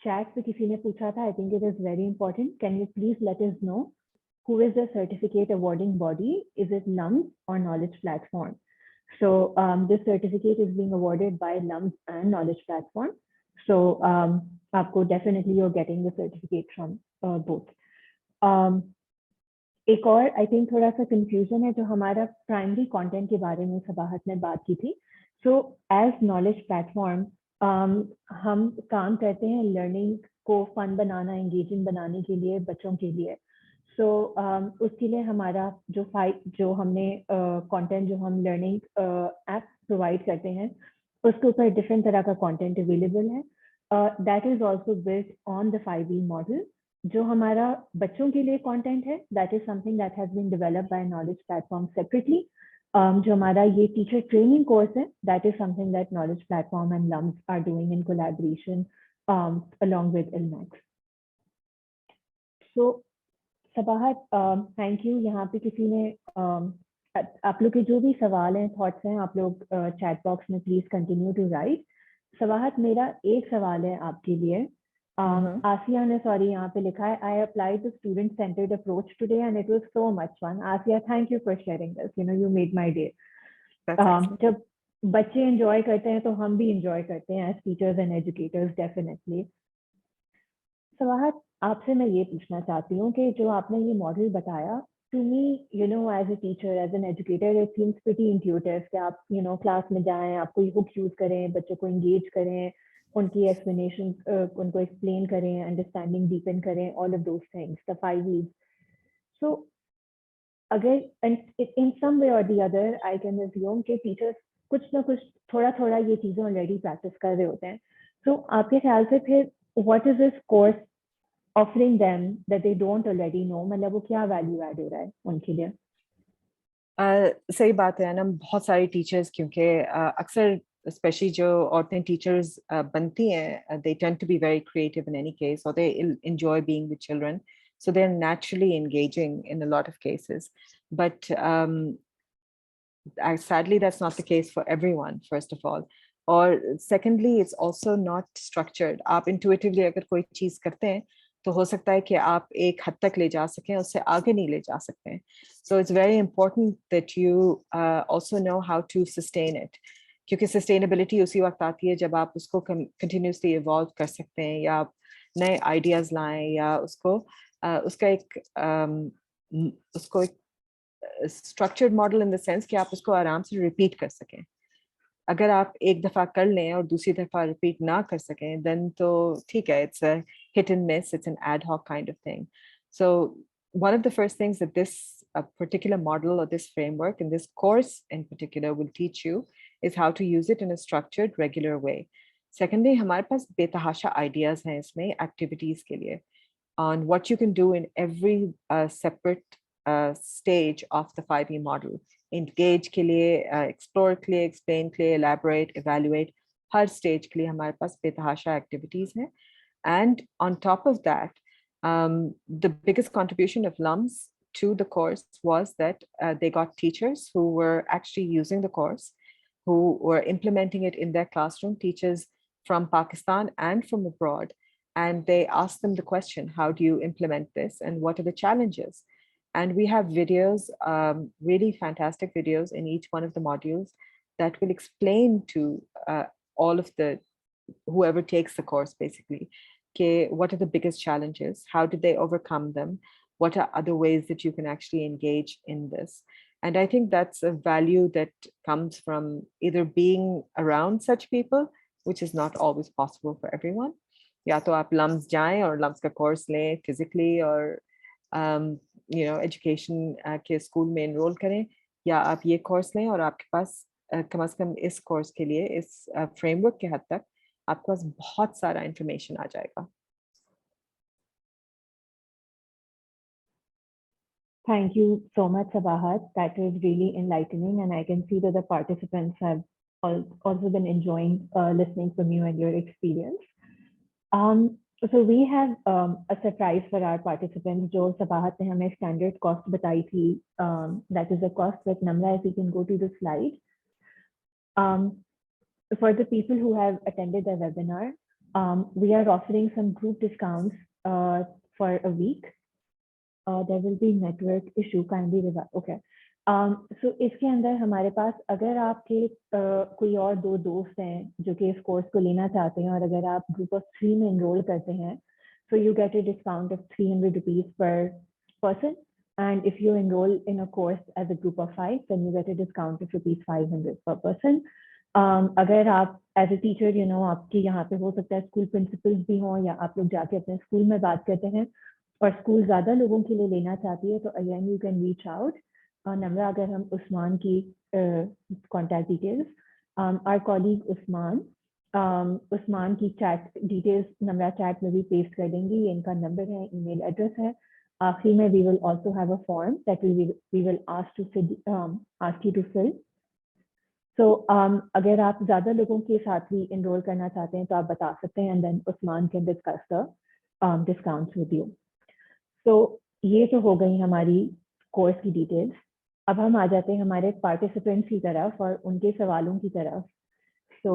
चैट पे किसी ने पूछा था, I think it is very important. Can you please let us know who is the certificate awarding body? Is it LUMS or Knowledge Platform? So this certificate is being awarded by LUMS and Knowledge Platform. So आपको definitely you're getting the certificate from both. एक और I think थोड़ा सा confusion है जो हमारा primary content के बारे में सबाहत ने बात की थी. सो एज नॉलेज प्लेटफॉर्म हम काम करते हैं लर्निंग को फन बनाना, एंगेजिंग बनाने के लिए बच्चों के लिए. सो उसके लिए हमारा जो हमने कंटेंट जो हम लर्निंग ऐप प्रोवाइड करते हैं उसके ऊपर डिफरेंट तरह का कंटेंट अवेलेबल है. That is also built on the 5E model. जो हमारा बच्चों के लिए कंटेंट है, that is something that has been developed by knowledge platform separately. जो हमारा ये टीचर ट्रेनिंग कोर्स है, that is something that knowledge platform and LUMS are doing in collaboration along with LMAX. So Sabahat, thank you. यहाँ पे किसी ने आप लोग के जो भी सवाल हैं, थॉट्स हैं, आप लोग चैट बॉक्स में please continue to write. Sabahat, मेरा एक सवाल है आपके लिए. आसिया ने यहाँ पे लिखा है, I applied the student centered approach today and it was so much fun. Asiya, thank you for sharing this. You made my day. जब बच्चे एंजॉय करते हैं तो हम भी एंजॉय करते हैं as teachers and educators, definitely. Sabahat, आपसे मैं ये पूछना चाहती हूँ कि जो आपने ये मॉडल बताया, to me as a teacher, as an educator, it seems pretty intuitive कि आप क्लास में जाएं, आप कोई हुक यूज करें, बच्चों को एंगेज करें, उनकी explanation उनको explain करें, understanding deepen करें, all of those things, the 5 E's. So again, and in some way or the other, I can assume कि teachers कुछ ना कुछ थोड़ा ये चीजें already practice कर रहे होते हैं. So आपके ख्याल से फिर what is this course offering them that they don't already know? मतलब वो क्या value add हो रहा है उनके लिए? सही बात है ना, बहुत सारी टीचर्स क्योंकि अक्सर स्पेशली जो औरतें टीचर्स बनती हैं, they tend to be very creative in any case, or they enjoy being with children, so they're naturally engaging in a lot of cases. But sadly, that's not the case for everyone, first of all. Or secondly, it's also not structured. आप intuitively अगर कोई चीज करते हैं तो हो सकता है कि आप एक हद तक ले जा सकें, उससे आगे नहीं ले जा सकते हैं. So it's very important that you also know how to sustain it. क्योंकि sustainability उसी वक्त आती है जब आप उसको continuously evolve कर सकते हैं, या आप नए ideas लाएं, या उसको उसको एक structured model in the sense कि आप उसको आराम से repeat कर सकें. अगर आप एक दफा कर लें और दूसरी दफा repeat ना कर सकें, then तो ठीक है, it's a hit and miss, it's an ad hoc kind of thing. So one of the first things that this particular model or this framework and this course in particular will teach you is how to use it in a structured, regular way. Secondly, हमारे पास बेतहाशा ideas हैं इसमें activities के लिए on what you can do in every separate stage of the 5E model. Engage के लिए, explore के लिए, explain के लिए, elaborate, evaluate, हर stage के लिए हमारे पास बेतहाशा activities हैं. And on top of that, the biggest contribution of LUMS to the course was that they got teachers who were actually using the course, who were implementing it in their classroom, teachers from Pakistan and from abroad. And they asked them the question, how do you implement this and what are the challenges? And we have videos, really fantastic videos in each one of the modules that will explain to all of the, whoever takes the course basically, okay, what are the biggest challenges? How did they overcome them? What are other ways that you can actually engage in this? And I think that's a value that comes from either being around such people, which is not always possible for everyone. या तो आप lumps जाएं और lumps का course लें physically और education के school में एनरोल करें, या आप ये कोर्स लें और आपके पास कम से कम इस कोर्स के लिए, इस फ्रेमवर्क के हद तक आपके पास बहुत सारा इंफॉर्मेशन आ जाएगा. Thank you so much, Sabahat. That was really enlightening, and I can see that the participants have also been enjoying listening from you and your experience. So we have a surprise for our participants. जो Sabahat ने हमें standard cost बताई थी, that is the cost with Namra. If you can go to the slide. For the people who have attended the webinar, we are offering some group discounts for a week. There will be network issue, kindly revise. Okay. So इसके अंदर हमारे पास अगर आपके कोई और दो दोस्त हैं जो कि इस कोर्स को लेना चाहते हैं, और अगर आप ग्रुप ऑफ 3 में एनरोल करते हैं, so you get a discount of 300 rupees per person, and if you enroll in a course as a group of 5, then you get a discount of rupees 500 per person. अगर आप as a teacher आपके यहाँ पे हो सकता है school principles भी हों, या आप लोग जाके अपने स्कूल में बात करते हैं और स्कूल ज़्यादा लोगों के लिए लेना चाहती है, तो again you can reach out. Namra, अगर हम उस्मान की contact details, our colleague Usman की चैट डिटेल्स नम्रा चैट में भी पेस्ट कर देंगी. ये इनका नंबर है, ईमेल एड्रेस है. आखिरी में we will also have a form that we will ask you to fill. So अगर आप ज़्यादा लोगों के साथ भी इनरोल करना चाहते हैं तो आप बता सकते हैं, and then Usman can discuss the discounts with you. So ये तो हो गई हमारी कोर्स की डिटेल्स. अब हम आ जाते हैं हमारे पार्टिसिपेंट्स की तरफ और उनके सवालों की तरफ. So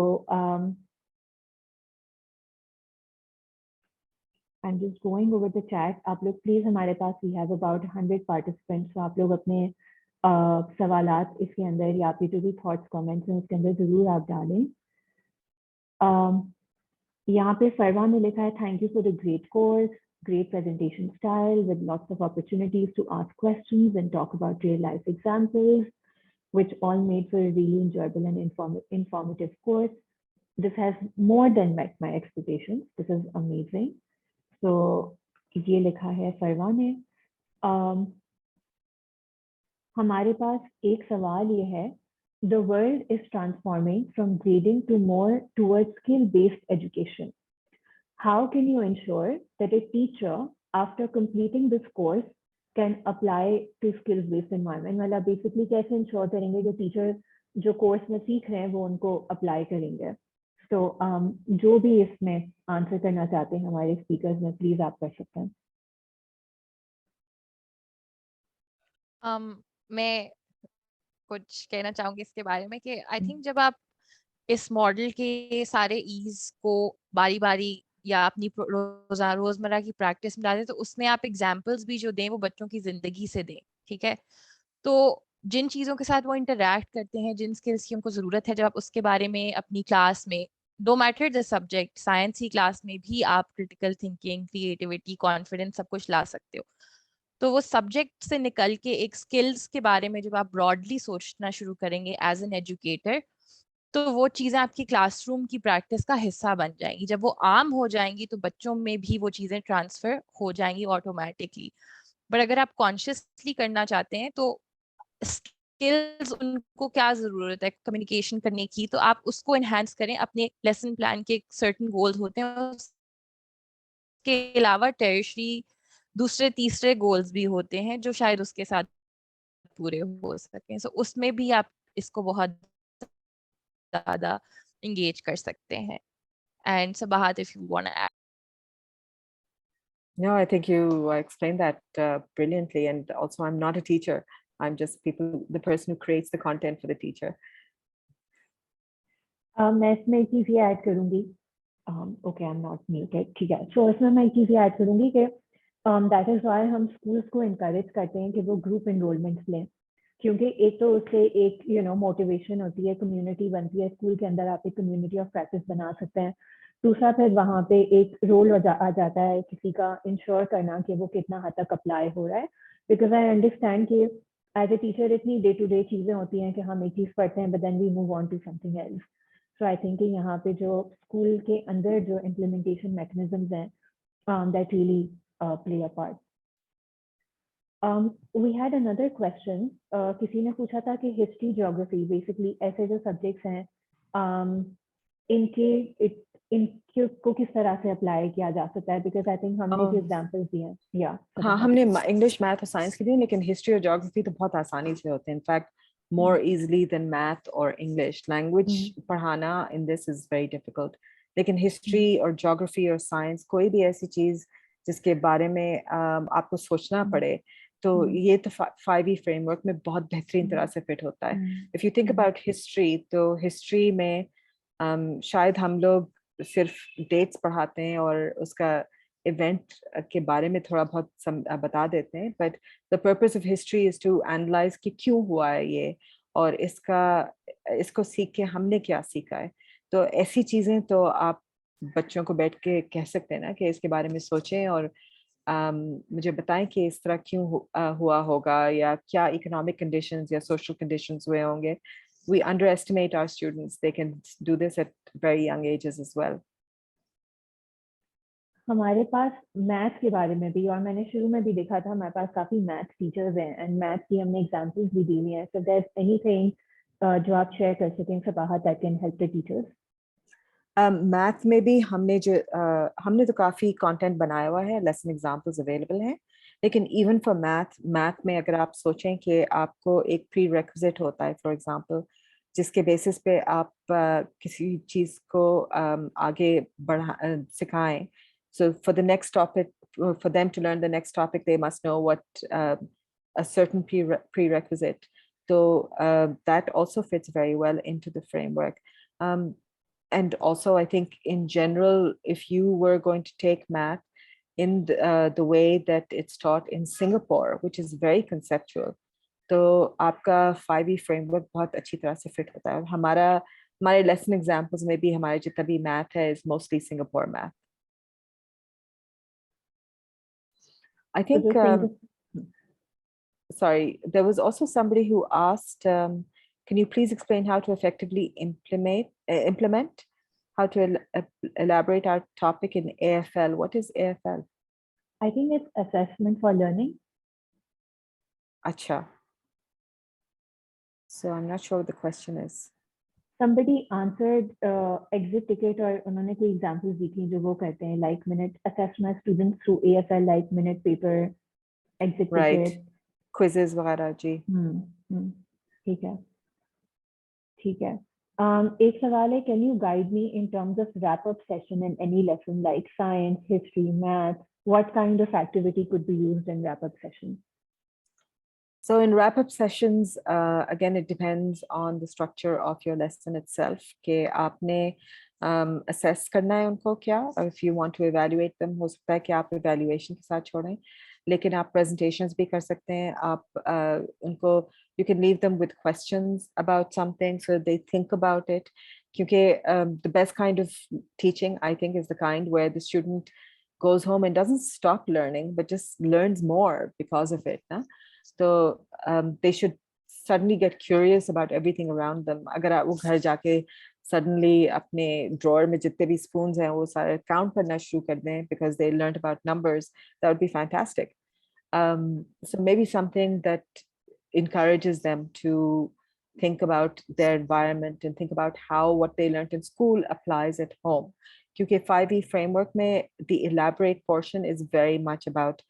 I'm just going over the chat. आप लोग प्लीज, हमारे पास we have about 100 participants, so आप लोग अपने सवालात इसके अंदर या फिर जो भी थॉट्स कमेंट्स हैं उसके अंदर जरूर आप डालें. यहाँ पे फरवा ने लिखा है, thank you for the great course, great presentation style with lots of opportunities to ask questions and talk about real life examples, which all made for a really enjoyable and informative course. this has more than met my expectations. This is amazing. So ये लिखा है फरवा ने. हमारे पास एक सवाल ये है. The world is transforming from grading to more towards skill-based education. How can you ensure that a teacher, after completing this course, can apply to skills-based environment? मतलब basically कैसे ensure करेंगे कि teacher जो course में सीख रहे हैं वो उनको apply करेंगे? So जो भी इसमें answer करना चाहते हैं हमारे speakers में, please आप कर सकते हैं. मैं कुछ कहना चाहूंगी इसके बारे में कि आई थिंक जब आप इस मॉडल के सारे ईज को बारी बारी या अपनी रोजमर्रा की प्रैक्टिस में डालें तो उसमें आप एग्जाम्पल्स भी जो दें वो बच्चों की जिंदगी से दें. ठीक है, तो जिन चीजों के साथ वो इंटरेक्ट करते हैं, जिन स्किल्स की उनको जरूरत है, जब आप उसके बारे में अपनी क्लास में, no matter the subject, science की क्लास में भी आप क्रिटिकल थिंकिंग, क्रिएटिविटी, कॉन्फिडेंस सब कुछ ला सकते हो. तो वो सब्जेक्ट से निकल के एक स्किल्स के बारे में जब आप ब्रॉडली सोचना शुरू करेंगे एज एन एजुकेटर, तो वो चीज़ें आपकी क्लासरूम की प्रैक्टिस का हिस्सा बन जाएंगी. जब वो आम हो जाएंगी तो बच्चों में भी वो चीज़ें ट्रांसफर हो जाएंगी ऑटोमेटिकली. बट अगर आप कॉन्शियसली करना चाहते हैं तो स्किल्स, उनको क्या ज़रूरत है कम्युनिकेशन करने की, तो आप उसको एनहांस करें. अपने लेसन प्लान के सर्टेन गोल्स होते हैं, उसके अलावा टेरिशरी दूसरे तीसरे गोल्स भी होते हैं जो शायद उसके साथ पूरे हो सकें. सो उसमें भी आप इसको बहुत ज़्यादा engage कर सकते हैं. And Sabahat, if you want to add. No, I think you explained that brilliantly. And also, I'm not a teacher. I'm just the person who creates the content for the teacher. मैं इसमें एक चीज़ ये add करूँगी. Okay, I'm not muted. ठीक है. So इसमें मैं एक चीज़ ये ऐड करूँगी कि that is why हम schools को encourage करते हैं कि वो group enrollments लें. क्योंकि एक तो उससे एक मोटिवेशन होती है, कम्युनिटी बनती है. स्कूल के अंदर आप एक कम्युनिटी ऑफ प्रैक्टिस बना सकते हैं. दूसरा फिर वहाँ पे एक रोल आ जाता है किसी का इंश्योर करना कि वो कितना हद तक अप्लाई हो रहा है. बिकॉज आई अंडरस्टैंड कि एज ए टीचर इतनी डे टू डे चीज़ें होती हैं कि हम एक चीज़ पढ़ते हैं but then we move on to something else. So I think कि यहाँ पे जो स्कूल के अंदर जो इम्प्लीमेंटेशन मैकेनिज्म्स हैं that really play a part. We had another question. किसी ने पूछा था कि हिस्ट्री, ज्योग्राफी, बेसिकली ऐसे जो सब्जेक्ट्स हैं इनको किस तरह से अप्लाई किया जा सकता है? बिकॉज आई थिंक हमने जो एग्जांपल्स दिए हैं, या हाँ, हमने इंग्लिश, मैथ और साइंस के दिए, लेकिन हिस्ट्री और ज्योग्राफी तो बहुत आसानी से होते हैं. In fact more easily than math or English. Language पढ़ाना in this is very difficult. लेकिन हिस्ट्री और ज्योग्राफी और साइंस, कोई भी ऐसी चीज जिसके बारे में आपको सोचना पड़े, तो ये तो 5E फ्रेमवर्क में बहुत बेहतरीन तरह से फिट होता है. If you think about history, तो हिस्ट्री में शायद हम लोग सिर्फ डेट्स पढ़ाते हैं और उसका इवेंट के बारे में थोड़ा बहुत बता देते हैं, but the purpose of history is to analyse कि क्यों हुआ है ये, और इसको सीख के हमने क्या सीखा है. तो ऐसी चीजें तो आप बच्चों को बैठ के कह सकते हैं ना कि इसके बारे में सोचें और मुझे बताएं कि इस तरह क्यों हुआ होगा, या क्या इकोनॉमिक कंडीशंस या सोशल कंडीशंस हुए होंगे. We underestimate our students. They can do this at very young ages as well. हमारे पास मैथ के बारे में भी, और मैंने शुरू में भी देखा था, हमारे पास काफी मैथ टीचर्स हैं एंड मैथ की हमने एग्जांपल्स भी दी हुई हैं. सो देयर एनीथिंग जो आप शेयर कर सकें Sabahat that can help the teachers? Math में भी हमने तो काफी कंटेंट बनाया हुआ है, लेसन एग्जांपल्स अवेलेबल हैं. लेकिन इवन फॉर मैथ में अगर आप सोचें कि आपको एक प्री रिक्विजिट होता है, फॉर एग्जांपल, जिसके बेसिस पे आप किसी चीज को आगे सिखाएं. So for the next topic, for them to learn the next topic, they must know what a certain prerequisite. So that also fits very well into the framework. And also, I think in general, if you were going to take math in the way that it's taught in Singapore, which is very conceptual, तो आपका 5E framework बहुत अच्छी तरह से fit होता है. हमारे lesson examples में भी हमारे जितना भी math है is mostly Singapore math. I think, sorry, there was also somebody who asked, can you please explain how to effectively implement how to elaborate our topic in AFL. What is AFL? I think it's assessment for learning. Acha. So I'm not sure what the question is. Somebody answered exit ticket और उन्होंने कोई examples दी थी जो वो करते हैं like minute assess my students through AFL like minute paper, exit Right. ticket. Quizzes वगैरह जी. ठीक है. ठीक है. एक सवाल है, can you guide me in terms of wrap-up session in any lesson like science, history, math? What kind of activity could be used in wrap-up session? So in wrap-up sessions, again, it depends on the structure of your lesson itself. कि आपने assess करना है उनको क्या? If you want to evaluate them, हो सकता है कि आप evaluation के साथ छोड़ें. लेकिन आप presentations भी कर सकते हैं. आप उनको you can leave them with questions about something so they think about it. क्योंकि the best kind of teaching, I think, is the kind where the student goes home and doesn't stop learning, but just learns more because of it. Na? So they should suddenly get curious about everything around them. अगर आप वो घर जाके suddenly अपने drawer में जितने भी spoons हैं वो सारे count करना शुरू कर दें because they learned about numbers, that would be fantastic. So maybe something that encourages them to think about their environment and think about how what they learned in school applies at home. Because 5E framework में the elaborate portion is very much about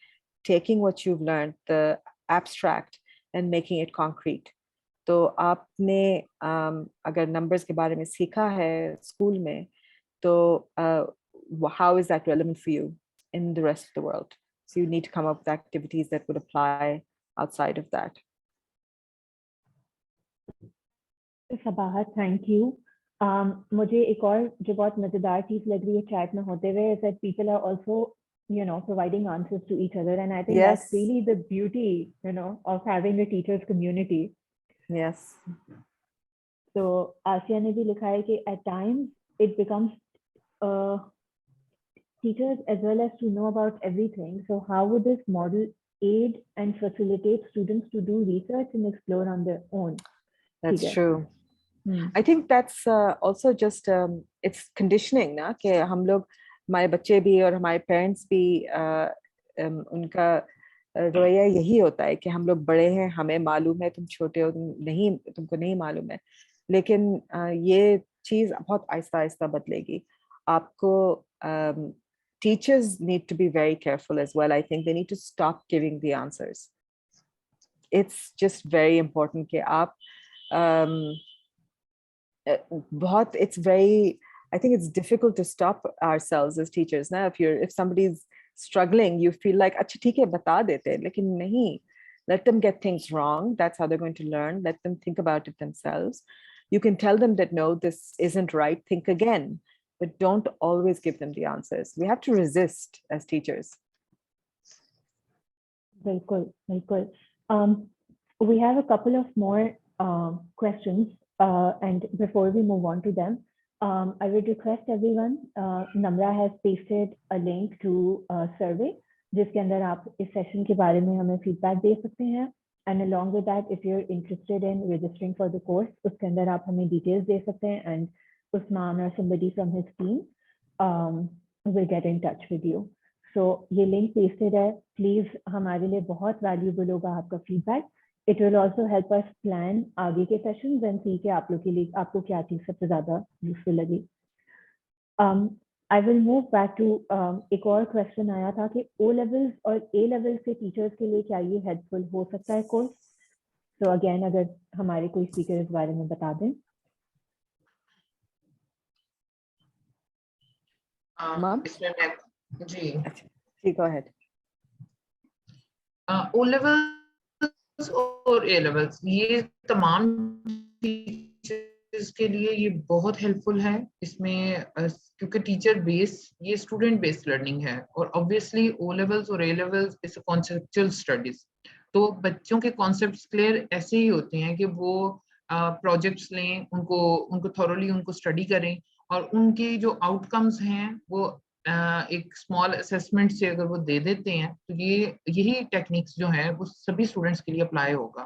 taking what you've learned, the abstract, and making it concrete. तो आपने अगर numbers के बारे में सीखा है school में, तो how is that relevant for you in the rest of the world? So you need to come up with activities that would apply outside of that. Sabahat, thank you. मुझे एक और जो बहुत मजेदार चीज लग रही है chat में होते हुए is that people are also, you know, providing answers to each other, and I think Yes. that's really the beauty, you know, of having a teachers community. Yes. So Asya ने भी लिखा है कि at times it becomes teachers as well as to know about everything. So how would this model aid and facilitate students to do research and explore on their own? That's true. I think that's also just it's conditioning ना कि हम लोग हमारे बच्चे भी और हमारे parents भी उनका रवैया यही होता है कि हम लोग बड़े हैं, हमें मालूम है, तुम छोटे हो, तुमको नहीं मालूम है. लेकिन ये चीज बहुत आहिस्ता आहिस्ता बदलेगी. आपको teachers need to be very careful as well. I think they need to stop giving the answers. It's just very important कि आप it's very, I think it's difficult to stop ourselves as teachers. Now, if somebody's struggling, you feel like, अच्छा ठीक है बता देते, लेकिन नहीं. Let them get things wrong. That's how they're going to learn. Let them think about it themselves. You can tell them that, no, this isn't right. Think again, but don't always give them the answers. We have to resist as teachers. Very cool. Very cool. We have a couple of more questions. And before we move on to them, I would request everyone, Namra has pasted a link to a survey, जिसके अंदर आप इस session के बारे में हमें feedback दे सकते हैं. And along with that, if you're interested in registering for the course, उसके अंदर आप हमें details दे सकते हैं, and Usman or somebody from his team will get in touch with you. So ये link pasted है. Please हमारे लिए बहुत valuable होगा आपका feedback. It will also help us plan आगे के sessions and see कि आप लोग के लिए आपको क्या चीज सबसे ज़्यादा useful लगी. I will move back to एक और question आया था कि O levels और A levels के teachers के लिए क्या ये helpful हो सकता है course? So again अगर हमारे कोई speaker इस बारे में बता दें. इसमें मैं जी go ahead. O levels और A levels ये तमाम टीचर्स के लिए ये बहुत हेल्पफुल है. इसमें क्योंकि टीचर बेस ये स्टूडेंट बेस्ड लर्निंग है और ऑब्वियसली O levels और A levels is conceptual studies. तो बच्चों के कॉन्सेप्ट्स क्लियर ऐसे ही होते हैं कि वो प्रोजेक्ट्स लें, उनको थॉरोली उनको स्टडी करें और उनके जो आउटकम्स हैं वो एक स्मॉल असेसमेंट से अगर वो दे देते हैं तो ये यही टेक्निक्स जो है वो सभी स्टूडेंट्स के लिए अप्लाई होगा.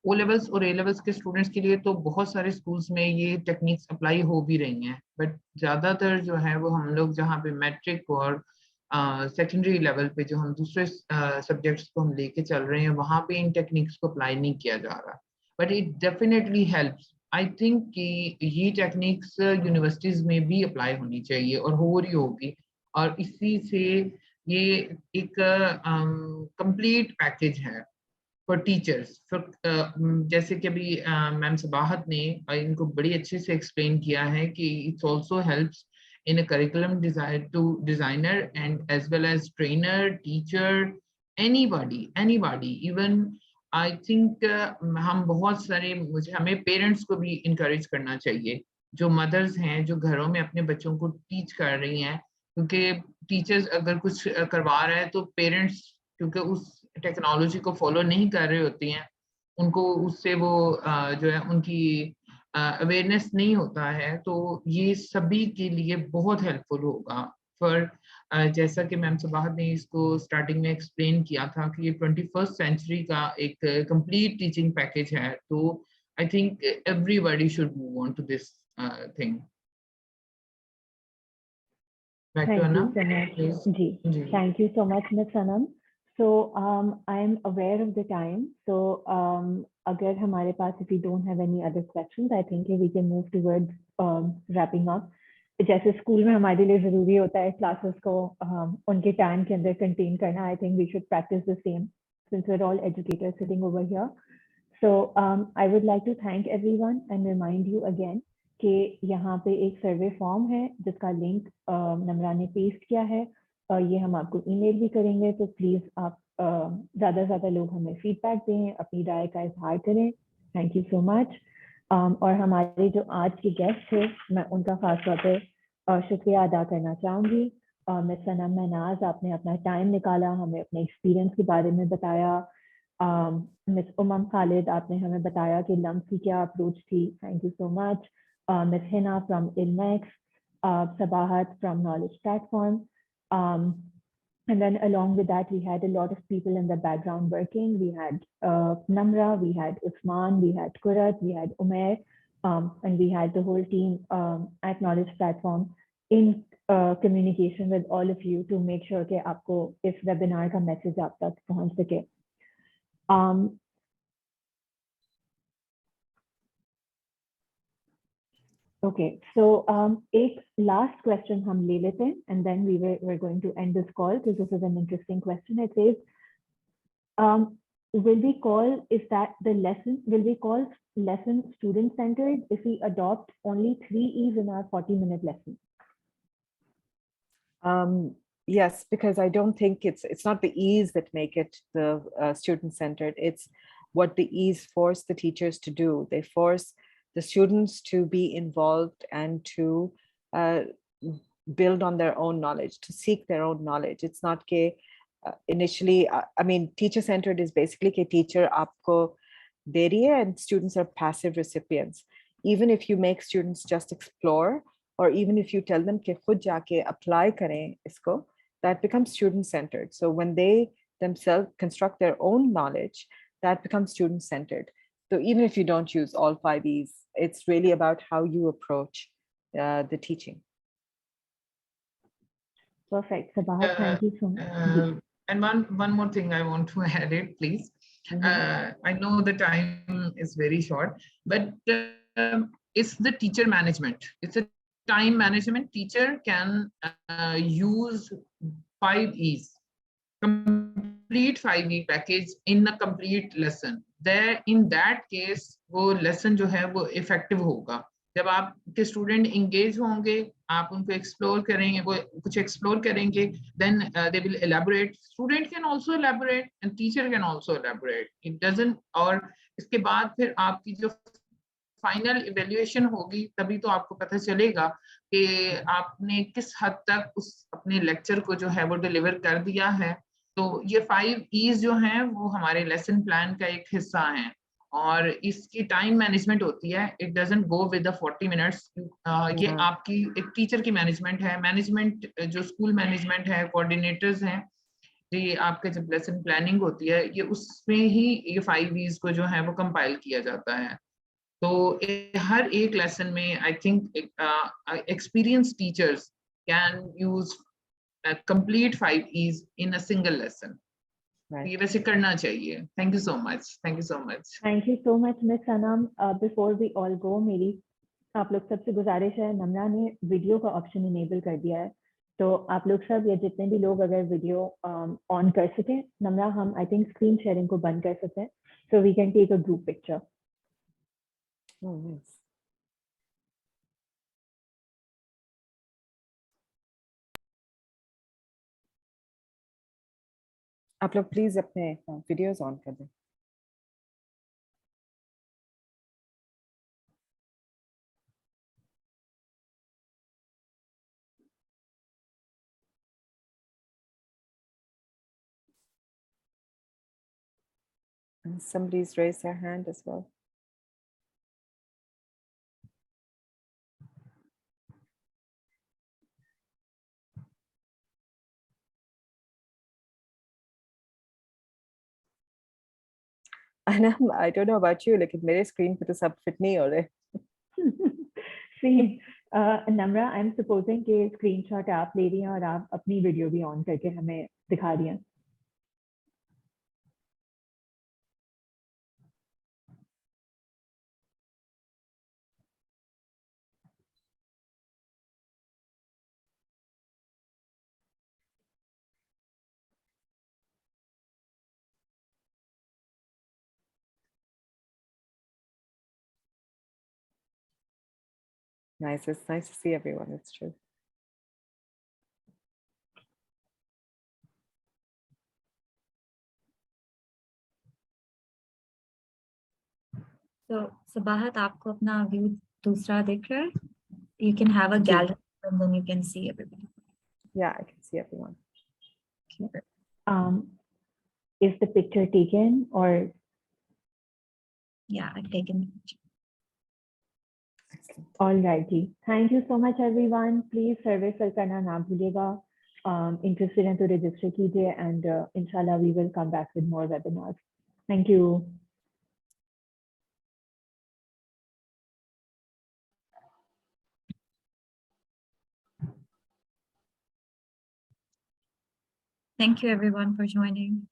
ओ लेवल्स और ए लेवल्स के स्टूडेंट्स के लिए तो बहुत सारे स्कूल्स में ये टेक्निक्स अप्लाई हो भी रही हैं, बट ज़्यादातर जो है वो हम लोग जहाँ पे मैट्रिक और सेकेंडरी लेवल पे जो हम दूसरे सब्जेक्ट्स को हम लेके चल रहे हैं वहाँ पे इन टेक्निक्स को अप्लाई नहीं किया जा रहा, but it definitely helps. I think कि ये टेक्निक्स यूनिवर्सिटीज में भी अप्लाई होनी चाहिए और हो रही होगी, और इसी से ये एक कंप्लीट पैकेज है फॉर टीचर्स। जैसे कि अभी मैम सबाहत ने इनको बड़ी अच्छे से एक्सप्लेन किया है कि it's also helps in a curriculum designer and as well as trainer, teacher, anybody even I think हम बहुत सारे हमें पेरेंट्स को भी इनकरेज करना चाहिए, जो मदर्स हैं जो घरों में अपने बच्चों को टीच कर रही हैं, क्योंकि टीचर्स अगर कुछ करवा रहे हैं तो पेरेंट्स क्योंकि उस टेक्नोलॉजी को फॉलो नहीं कर रहे होती हैं, उनको उससे वो जो है उनकी अवेयरनेस नहीं होता है, तो ये सभी के लिए बहुत हेल्पफुल होगा। फॉर जैसा कि मैम सबाहत ने इसको स्टार्टिंग में एक्सप्लेन किया था कि ये 21st सेंचुरी का एक कंप्लीट टीचिंग पैकेज है, तो I think everybody should move on to this thing. Thank you so much. Ji. Thank you so much, Ms. Sanam. So I am aware of the time. So agar hamare paas, if we don't have any other questions, I think we can move towards wrapping up. जैसे school में हमारे लिए जरूरी होता है classes को उनके time के अंदर कंटेन करना, I think we should practise the same since we are all educators sitting over here. So I would like to thank everyone and remind you again कि यहाँ पे एक सर्वे फॉर्म है जिसका लिंक नम्रा ने पेस्ट किया है, और ये हम आपको ईमेल भी करेंगे, तो प्लीज़ आप ज़्यादा से ज़्यादा लोग हमें फीडबैक दें, अपनी राय का इजहार करें. Thank you so much. और हमारे जो आज के गेस्ट थे मैं उनका खास तौर पे शुक्रिया अदा करना चाहूँगी. मिस सनम महनाज, आपने अपना टाइम निकाला, हमें अपने एक्सपीरियंस के बारे में बताया. मिस उमम खालिद, आपने हमें बताया कि लम्स की क्या अप्रोच थी. Thank you so much. Ms. Hina from ILMEX, Sabahat from Knowledge Platform. And then along with that, we had a lot of people in the background working. We had Namra, we had Usman, we had Kurat, we had Umair, and we had the whole team at Knowledge Platform in communication with all of you to make sure कि आपको इस webinar का message आप तक पहुंच सके. Okay, so एक last question हम ले लेते हैं, and then we're going to end this call because this is an interesting question. It says, will we call lesson student-centered if we adopt only 3 E's in our 40-minute lesson? Yes, because I don't think it's not the E's that make it the student-centered. It's what the E's force the teachers to do. They force the students to be involved and to build on their own knowledge, to seek their own knowledge. It's not ke initially, I mean, teacher-centered is basically ke teacher aapko de rahi hai and students are passive recipients. Even if you make students just explore, or even if you tell them ke khud jaake apply karen isko, that becomes student-centered. So when they themselves construct their own knowledge, that becomes student-centered. So even if you don't use all 5 E's, it's really about how you approach the teaching. Perfect. Sabahat, thank you so much. And one more thing I want to add it, please. I know the time is very short, but it's the teacher management. It's a time management. Teacher can use 5 E's. Complete 5E package in a complete lesson. There in that case वो lesson जो है वो effective होगा. जब आपके student engage होंगे, आप उनको explore करेंगे, वो कुछ explore करेंगे, then they will elaborate. Student can also elaborate and teacher can also elaborate. It doesn't, और इसके बाद फिर आपकी जो फाइनल इवेल्युएशन होगी तभी तो आपको पता चलेगा कि आपने किस हद तक उस अपने लेक्चर को जो है वो डिलीवर कर दिया है. तो ये 5 E's जो हैं वो हमारे लेसन प्लान का एक हिस्सा हैं, और इसकी टाइम मैनेजमेंट होती है. It doesn't go with the 40 minutes. ये आपकी एक टीचर की मैनेजमेंट है, मैनेजमेंट जो स्कूल मैनेजमेंट है, कोऑर्डिनेटर्स हैं, ये आपके जब लेसन प्लानिंग होती है ये उसमें ही ये 5 E's को जो है वो कंपाइल किया जाता है। तो हर एक लेसन में I think experience teachers can use complete 5 E's in a single lesson. ये वैसे करना चाहिए। Thank you so much, thank you so much. Thank you so much miss Sanam. Before we all go, मेरी आप लोग सबसे गुजारिश है, नम्रा ने वीडियो का ऑप्शन इनेबल कर दिया है, तो आप लोग सब या जितने भी लोग अगर वीडियो ऑन कर सकें, नम्रा हम आई थिंक स्क्रीन शेयरिंग को बंद कर सकते हैं, so we can take a group picture. आप लोग प्लीज अपने वीडियोस ऑन कर दें। And somebody's raised their hand as well. I don't know about you, लेकिन मेरे स्क्रीन पे तो सब फिट नहीं हो रहे। See, Namra, I am supposing कि स्क्रीनशॉट आप ले रही हैं और आप अपनी वीडियो भी ऑन करके हमें दिखा रही हैं। Nice, it's nice to see everyone, it's true. So Sabahat, आपको अपना व्यू दूसरा दिख रहा है? You can have a gallery and then you can see everybody. Yeah, I can see everyone. Is the picture taken or? Yeah, I've taken the picture. Excellent. All righty. Thank you so much, everyone. Please survey fill करना ना भूलिएगा. Interested हैं तो register कीजिए and inshallah we will come back with more webinars. Thank you. Thank you everyone for joining.